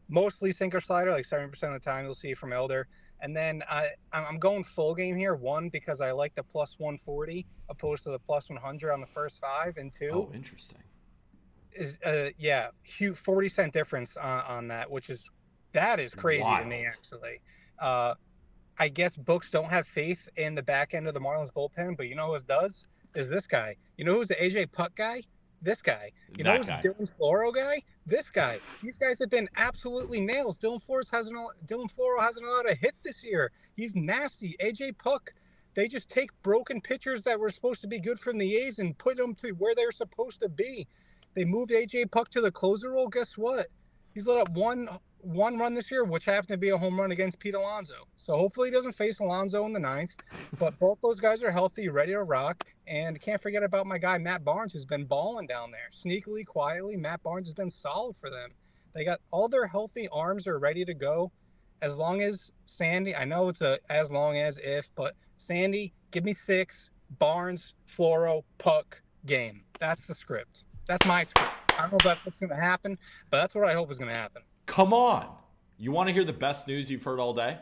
mostly sinker, slider. 70% of the time you'll see from Elder. And then I'm going full game here. 1, because I like the plus 140 opposed to the plus 100 on the first 5, and 2. Oh, interesting. Is huge 40-cent difference on that, that is crazy to me actually. I guess books don't have faith in the back end of the Marlins bullpen, but you know who does? Is this guy. You know who's the AJ Puck guy? This guy. You know who's the Dylan Floro guy? This guy. These guys have been absolutely nails. Dylan Floro hasn't allowed a hit this year. He's nasty. AJ Puck. They just take broken pitchers that were supposed to be good from the A's and put them to where they're supposed to be. They moved AJ Puck to the closer role. Guess what? He's let up one run this year, which happened to be a home run against Pete Alonso. So hopefully he doesn't face Alonso in the 9th. But both those guys are healthy, ready to rock. And can't forget about my guy, Matt Barnes, who's been balling down there. Sneakily, quietly, Matt Barnes has been solid for them. They got all their healthy arms are ready to go. As long as Sandy, I know it's a as long as if, but Sandy, give me 6, Barnes, Floro, Puck, game. That's the script. That's my script. I don't know if that's what's going to happen, but that's what I hope is going to happen. Come on. You want to hear the best news you've heard all day?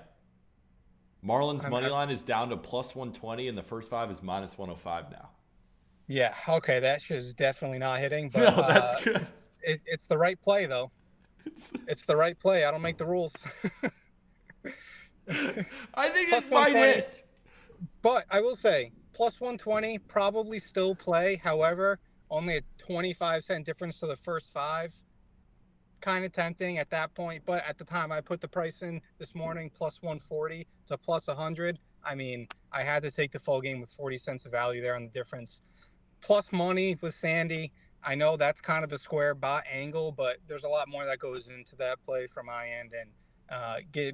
Marlins money line is down to plus 120, and the first 5 is minus 105 now. Yeah. Okay. That shit is definitely not hitting, but No, that's good. it's the right play though. It's the right play. I don't make the rules. I think Plus it might 120. hit. But I will say, plus 120 probably still play. However, only a 25-cent difference to the first 5. Kind of tempting at that point. But at the time I put the price in this morning, plus 140 to plus 100. I mean, I had to take the full game with 40 cents of value there on the difference. Plus money with Sandy. I know that's kind of a square bot angle, but there's a lot more that goes into that play from my end. And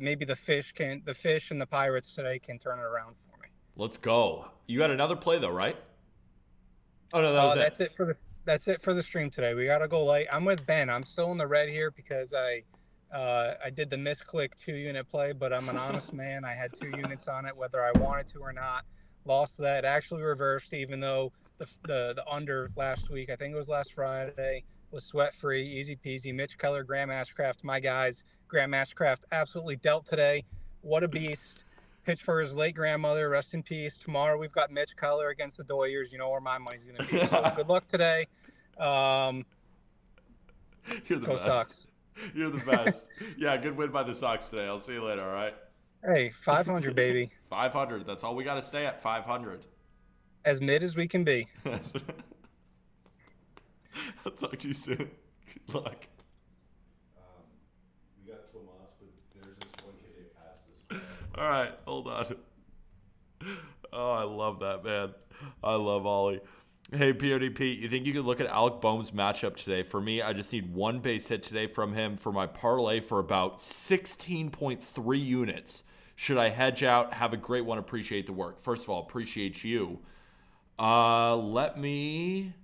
maybe the fish and the Pirates today can turn it around for me. Let's go. You got another play though, right? Oh no, that was it. That's it for the stream today. We gotta go light. I'm with Ben. I'm still in the red here because I did the misclick 2-unit play, but I'm an honest man. I had 2 units on it, whether I wanted to or not. Lost that. Actually reversed, even though the under last week, I think it was last Friday, was sweat free, easy peasy. Mitch Keller, Graham Ashcraft, my guys. Graham Ashcraft absolutely dealt today. What a beast. Pitch for his late grandmother. Rest in peace. Tomorrow we've got Mitch Keller against the Doyers. You know where my money's going to be. So good luck today. You're the Go best. Sox. You're the best. Yeah, good win by the Sox today. I'll see you later, all right? Hey, 500, baby. 500. That's all we got to stay at, 500. As mid as we can be. I'll talk to you soon. Good luck. We got Tomas, but there's this one kid that passed this. All right, hold on. Oh, I love that, man. I love Ollie. Hey, PODP, you think you could look at Alec Boehm's matchup today? For me, I just need 1 base hit today from him for my parlay for about 16.3 units. Should I hedge out? Have a great one. Appreciate the work. First of all, appreciate you. Let me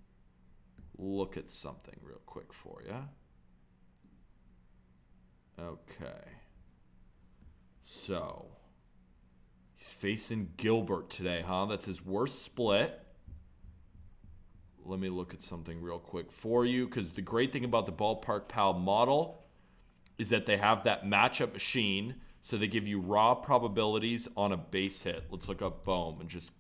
look at something real quick for you. Okay. So, he's facing Gilbert today, huh? That's his worst split. Let me look at something real quick for you, because the great thing about the Ballpark Pal model is that they have that matchup machine, so they give you raw probabilities on a base hit. Let's look up Boehm and just...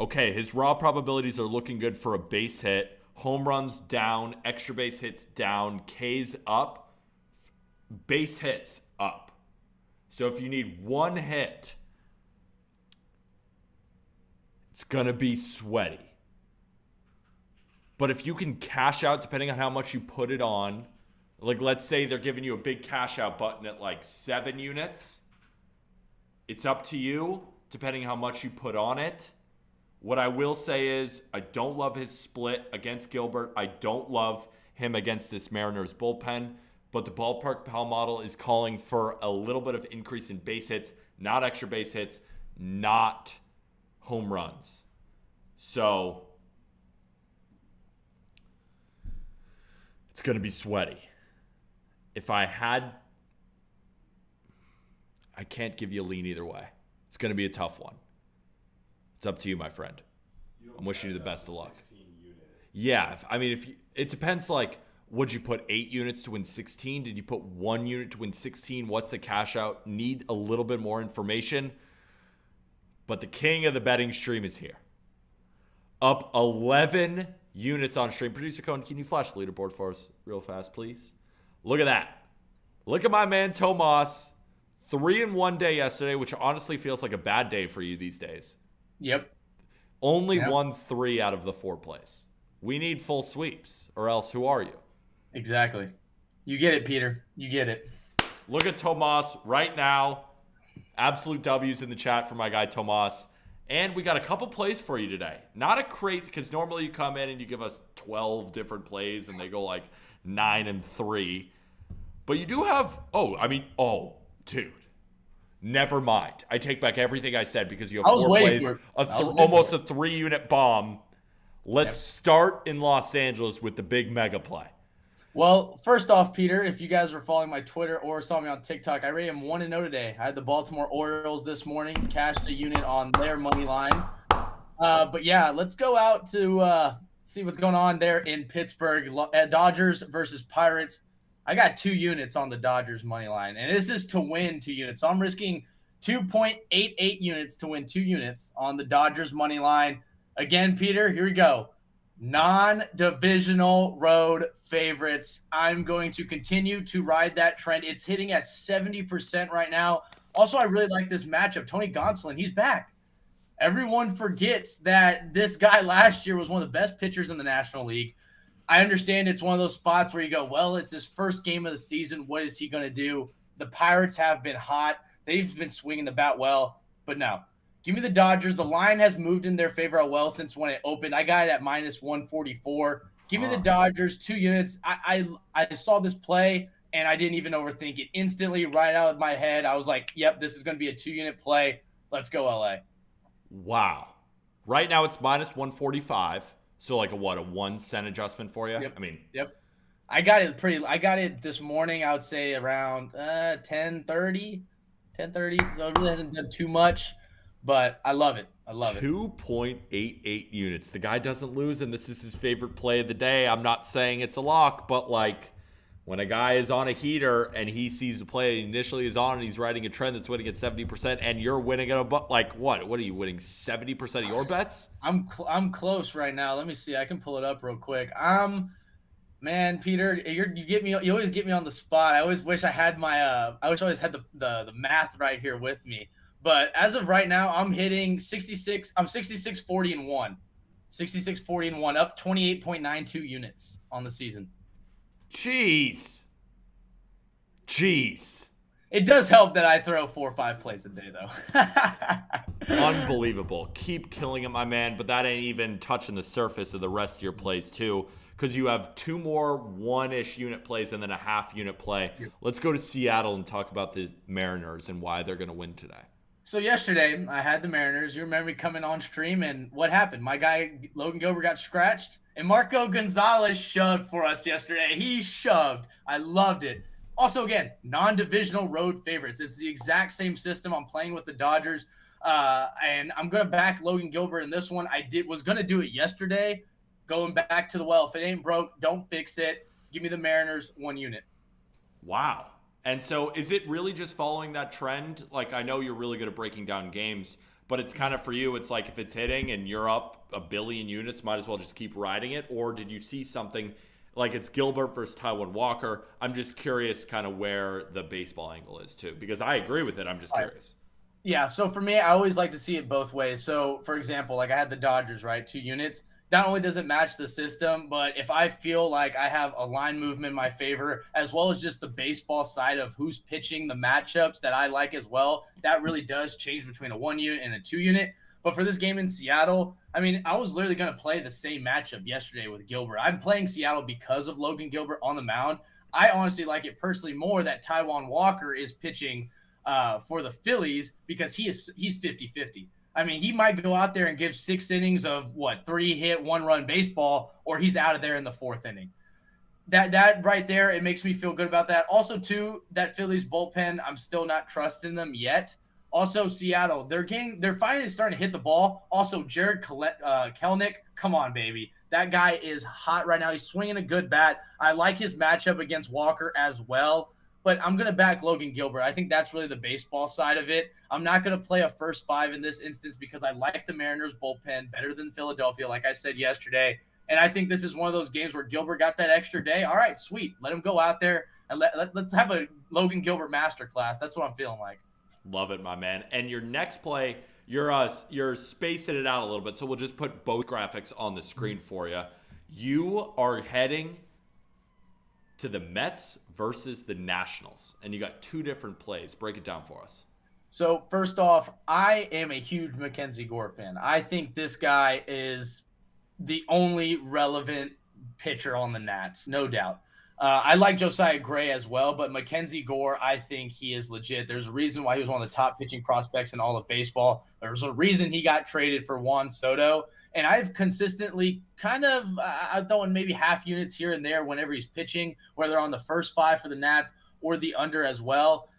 Okay, his raw probabilities are looking good for a base hit. Home runs down, extra base hits down, Ks up, base hits up. So if you need 1 hit, it's going to be sweaty. But if you can cash out, depending on how much you put it on, like let's say they're giving you a big cash out button at like 7 units, it's up to you, depending how much you put on it. What I will say is I don't love his split against Gilbert. I don't love him against this Mariners bullpen. But the Ballpark Pal model is calling for a little bit of increase in base hits, not extra base hits, not home runs. So it's going to be sweaty. If I had, I can't give you a lean either way. It's going to be a tough one. It's up to you, my friend. I'm wishing you the best of luck. Yeah, I mean, if you, it depends, like, would you put 8 units to win 16? Did you put 1 unit to win 16? What's the cash out? Need a little bit more information. But the king of the betting stream is here. Up 11 units on stream. Producer Cohen, can you flash the leaderboard for us real fast, please? Look at that. Look at my man Tomas. 3 in 1 day yesterday, which honestly feels like a bad day for you these days. Yep. Only won 3 out of the 4 plays. We need full sweeps, or else who are you? Exactly. You get it, Peter. You get it. Look at Tomas right now. Absolute W's in the chat for my guy Tomas. And we got a couple plays for you today. Not a crazy, because normally you come in and you give us 12 different plays and they go like 9 and 3. But you do have, dude. Never mind. I take back everything I said because you have 4 plays, almost a 3-unit bomb. Let's start in Los Angeles with the big mega play. Well, first off, Peter, if you guys were following my Twitter or saw me on TikTok, I rated him 1-0 today. I had the Baltimore Orioles this morning, cashed a unit on their money line. But yeah, let's go out to see what's going on there in Pittsburgh. Dodgers versus Pirates. I got 2 units on the Dodgers money line, and this is to win 2 units. So I'm risking 2.88 units to win 2 units on the Dodgers money line Again, Peter, here we go. Non-divisional road favorites. I'm going to continue to ride that trend. It's hitting at 70% right now. Also, I really like this matchup. Tony Gonsolin, he's back. Everyone forgets that this guy last year was one of the best pitchers in the National League. I understand it's one of those spots where you go, well, it's his first game of the season. What is he going to do? The Pirates have been hot. They've been swinging the bat well, but no. Give me the Dodgers. The line has moved in their favor well since when it opened. I got it at minus 144. Give me the Dodgers, 2 units. I saw this play, and I didn't even overthink it. Instantly, right out of my head, I was like, yep, this is going to be a 2-unit play. Let's go, LA. Wow. Right now it's minus 145. So like a 1 cent adjustment for you? Yep. I mean, yep. I got it this morning, I would say around 10:30. So it really hasn't done too much, but I love it. 2.88 units. The guy doesn't lose, and this is his favorite play of the day. I'm not saying it's a lock, but like when a guy is on a heater and he sees the play he initially is on and he's riding a trend that's winning at 70% and you're winning at like what are you winning 70% of your bets? I'm close right now. Let me see. I can pull it up real quick. Man, Peter, you always get me on the spot. I always wish I had I always had the math right here with me. But as of right now, I'm hitting 66. I'm 66-40-1. 66-40-1, up 28.92 units on the season. Jeez. It does help that I throw 4 or 5 plays a day, though. Unbelievable. Keep killing it, my man, but that ain't even touching the surface of the rest of your plays, too, because you have 2 more 1-ish unit plays and then a half-unit play. Yep. Let's go to Seattle and talk about the Mariners and why they're going to win today. So yesterday, I had the Mariners. You remember me coming on stream, and what happened? My guy, Logan Gilbert, got scratched, and Marco Gonzalez shoved for us yesterday. He shoved. I loved it. Also, again, non-divisional road favorites. It's the exact same system. I'm playing with the Dodgers, and I'm going to back Logan Gilbert in this one. Was going to do it yesterday, going back to the well. If it ain't broke, don't fix it. Give me the Mariners 1 unit. Wow. And so is it really just following that trend? Like, I know you're really good at breaking down games, but it's kind of for you, it's like if it's hitting and you're up 1 billion units, might as well just keep riding it. Or did you see something like it's Gilbert versus Taijuan Walker? I'm just curious kind of where the baseball angle is too, because I agree with it. I'm just curious. Yeah. So for me, I always like to see it both ways. So for example, like I had the Dodgers, right? 2 units. Not only does it match the system, but if I feel like I have a line movement in my favor, as well as just the baseball side of who's pitching the matchups that I like as well, that really does change between a 1 unit and a 2 unit. But for this game in Seattle, I mean, I was literally going to play the same matchup yesterday with Gilbert. I'm playing Seattle because of Logan Gilbert on the mound. I honestly like it personally more that Taijuan Walker is pitching for the Phillies because he's 50-50. I mean, he might go out there and give 6 innings of 3-hit, 1-run baseball, or he's out of there in the 4th inning. That right there, it makes me feel good about that. Also, too, that Phillies bullpen, I'm still not trusting them yet. Also, Seattle, they're finally starting to hit the ball. Also, Jared Kelenic, come on, baby. That guy is hot right now. He's swinging a good bat. I like his matchup against Walker as well. But I'm going to back Logan Gilbert. I think that's really the baseball side of it. I'm not going to play a first 5 in this instance because I like the Mariners bullpen better than Philadelphia, like I said yesterday. And I think this is one of those games where Gilbert got that extra day. All right, sweet. Let him go out there and let's have a Logan Gilbert masterclass. That's what I'm feeling like. Love it, my man. And your next play, you're spacing it out a little bit, so we'll just put both graphics on the screen for you. You are heading to the Mets versus the Nationals, and you got 2 different plays. Break it down for us. So first off, I am a huge Mackenzie Gore fan. I think this guy is the only relevant pitcher on the Nats, no doubt. I like Josiah Gray as well, but Mackenzie Gore, I think he is legit. There's a reason why he was one of the top pitching prospects in all of baseball. There's a reason he got traded for Juan Soto. And I've consistently I'm throwing maybe half units here and there whenever he's pitching, whether on the first 5 for the Nats or the under as well.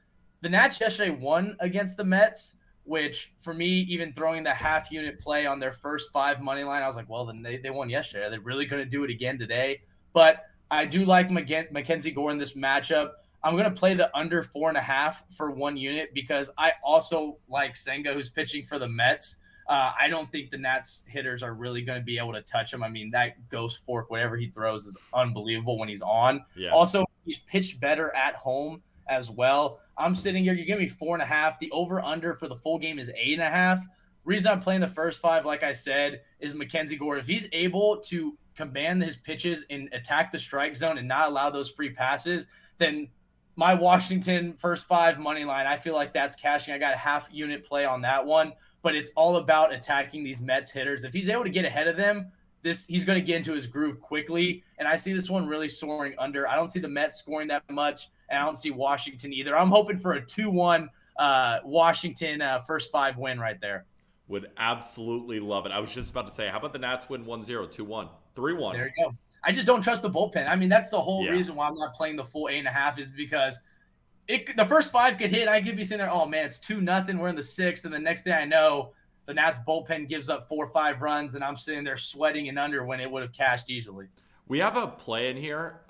The Nats yesterday won against the Mets, which for me, even throwing the half unit play on their first 5 money line, I was like, well, then they won yesterday. Are they really going to do it again today? But I do like Mackenzie Gore in this matchup. I'm going to play the under 4.5 for 1 unit because I also like Senga, who's pitching for the Mets. I don't think the Nats hitters are really going to be able to touch him. I mean, that ghost fork, whatever he throws, is unbelievable when he's on. Yeah. Also, he's pitched better at home as well. I'm sitting here. You give me 4.5. The over/under for the full game is 8.5. Reason I'm playing the first 5, like I said, is Mackenzie Gore. If he's able to command his pitches and attack the strike zone and not allow those free passes, then my Washington first 5 money line, I feel like that's cashing. I got a half unit play on that one, but it's all about attacking these Mets hitters. If he's able to get ahead of them, he's going to get into his groove quickly, and I see this one really soaring under. I don't see the Mets scoring that much, and I don't see Washington either. I'm hoping for a 2-1 Washington first 5 win right there. Would absolutely love it. I was just about to say, how about the Nats win 1-0, 2-1, 3-1? There you go. I just don't trust the bullpen. I mean, that's the whole reason why I'm not playing the full 8.5 is because the first 5 could hit. I could be sitting there, oh, man, it's 2-0. We're in the 6th. And the next thing I know, the Nats bullpen gives up 4 or 5 runs, and I'm sitting there sweating and under when it would have cashed easily. We have a play in here.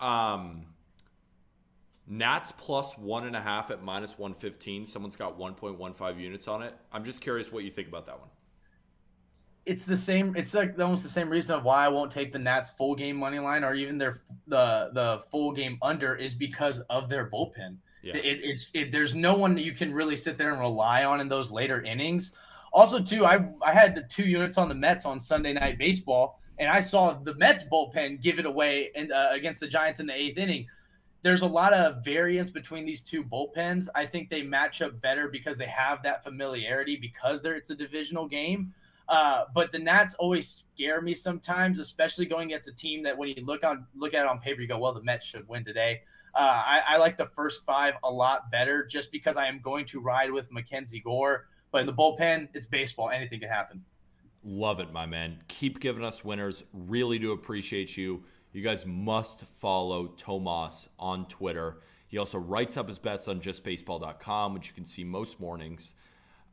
Nats plus 1.5 at minus 115. Someone's got 1.15 units on it. I'm just curious what you think about that one. It's the same. It's like almost the same reason of why I won't take the Nats full game money line or even the full game under is because of their bullpen. Yeah. There's no one that you can really sit there and rely on in those later innings. Also, too, I had 2 units on the Mets on Sunday Night Baseball, and I saw the Mets bullpen give it away against the Giants in the 8th inning. There's a lot of variance between these 2 bullpens. I think they match up better because they have that familiarity because it's a divisional game. But the Nats always scare me sometimes, especially going against a team that when you look at it on paper, you go, well, the Mets should win today. I like the first 5 a lot better just because I am going to ride with Mackenzie Gore. But in the bullpen, it's baseball. Anything can happen. Love it, my man. Keep giving us winners. Really do appreciate you. You guys must follow Tomas on Twitter. He also writes up his bets on justbaseball.com, which you can see most mornings.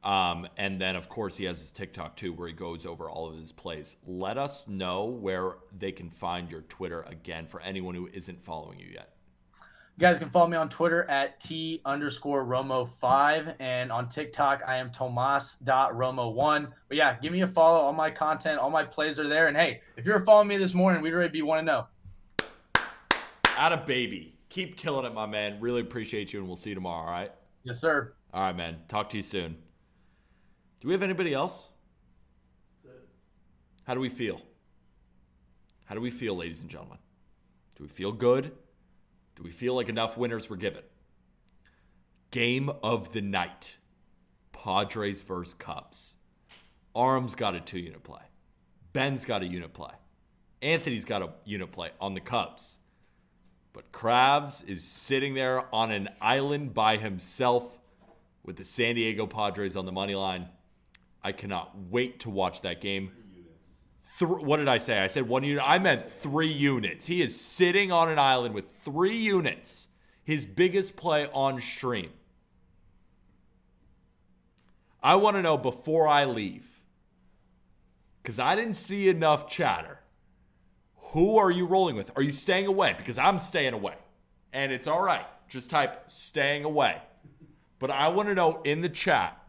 And then, of course, he has his TikTok, too, where he goes over all of his plays. Let us know where they can find your Twitter, again, for anyone who isn't following you yet. You guys can follow me on Twitter at T_Romo5. And on TikTok, I am Tomas.Romo1. But yeah, give me a follow. All my content, all my plays are there. And hey, if you're following me this morning, we'd already be 1-0. Atta baby. Keep killing it, my man. Really appreciate you, and we'll see you tomorrow, all right? Yes, sir. All right, man. Talk to you soon. Do we have anybody else? How do we feel? How do we feel, ladies and gentlemen? Do we feel good? Do we feel like enough winners were given? Game of the night. Padres versus Cubs. Arm's got a 2-unit play. Ben's got a unit play. Anthony's got a unit play on the Cubs. But Krabs is sitting there on an island by himself with the San Diego Padres on the money line. I cannot wait to watch that game. What did I say? I said 1 unit. I meant 3 units. He is sitting on an island with 3 units. His biggest play on stream. I want to know before I leave, because I didn't see enough chatter. Who are you rolling with? Are you staying away? Because I'm staying away. And it's all right. Just type staying away. But I want to know in the chat,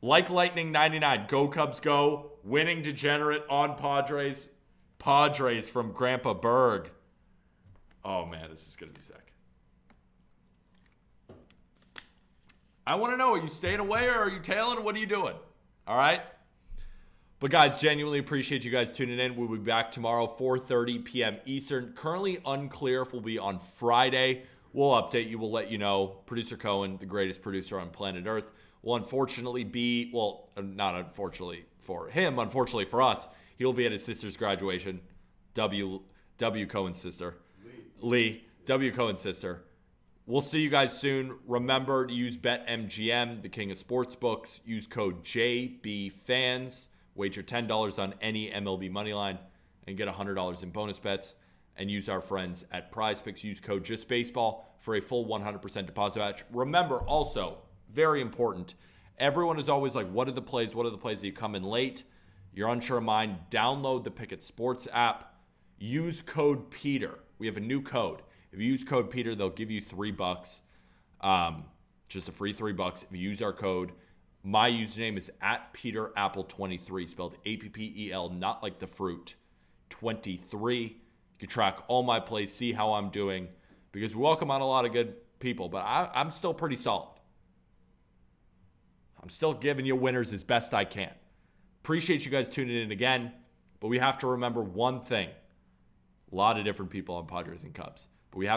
like Lightning 99, go Cubs go, winning degenerate on Padres, Padres from Grandpa Berg. Oh man, this is going to be sick. I want to know, are you staying away or are you tailing? What are you doing? All right? But guys, genuinely appreciate you guys tuning in. We'll be back tomorrow, 4:30 p.m. Eastern. Currently unclear if we'll be on Friday. We'll update you. We'll let you know. Producer Cohen, the greatest producer on planet Earth, will unfortunately be, well, not unfortunately for him, unfortunately for us, he'll be at his sister's graduation. W. Cohen's sister. Lee. W. Cohen's sister. We'll see you guys soon. Remember to use BetMGM, the king of sportsbooks. Use code JBFans. Wager $10 on any MLB moneyline and get $100 in bonus bets. And use our friends at PrizePicks. Use code JustBaseball for a full 100% deposit match. Remember, also, very important, everyone is always like, what are the plays? What are the plays that you come in late? You're unsure of mine. Download the Pickett Sports app. Use code Peter. We have a new code. If you use code Peter, they'll give you $3. Just a free $3 if you use our code. My username is at PeterApple23, spelled APPEL, not like the fruit. 23. You can track all my plays, see how I'm doing, because we welcome on a lot of good people, but I'm still pretty solid. I'm still giving you winners as best I can. Appreciate you guys tuning in again, but we have to remember one thing. A lot of different people on Padres and Cubs, but we have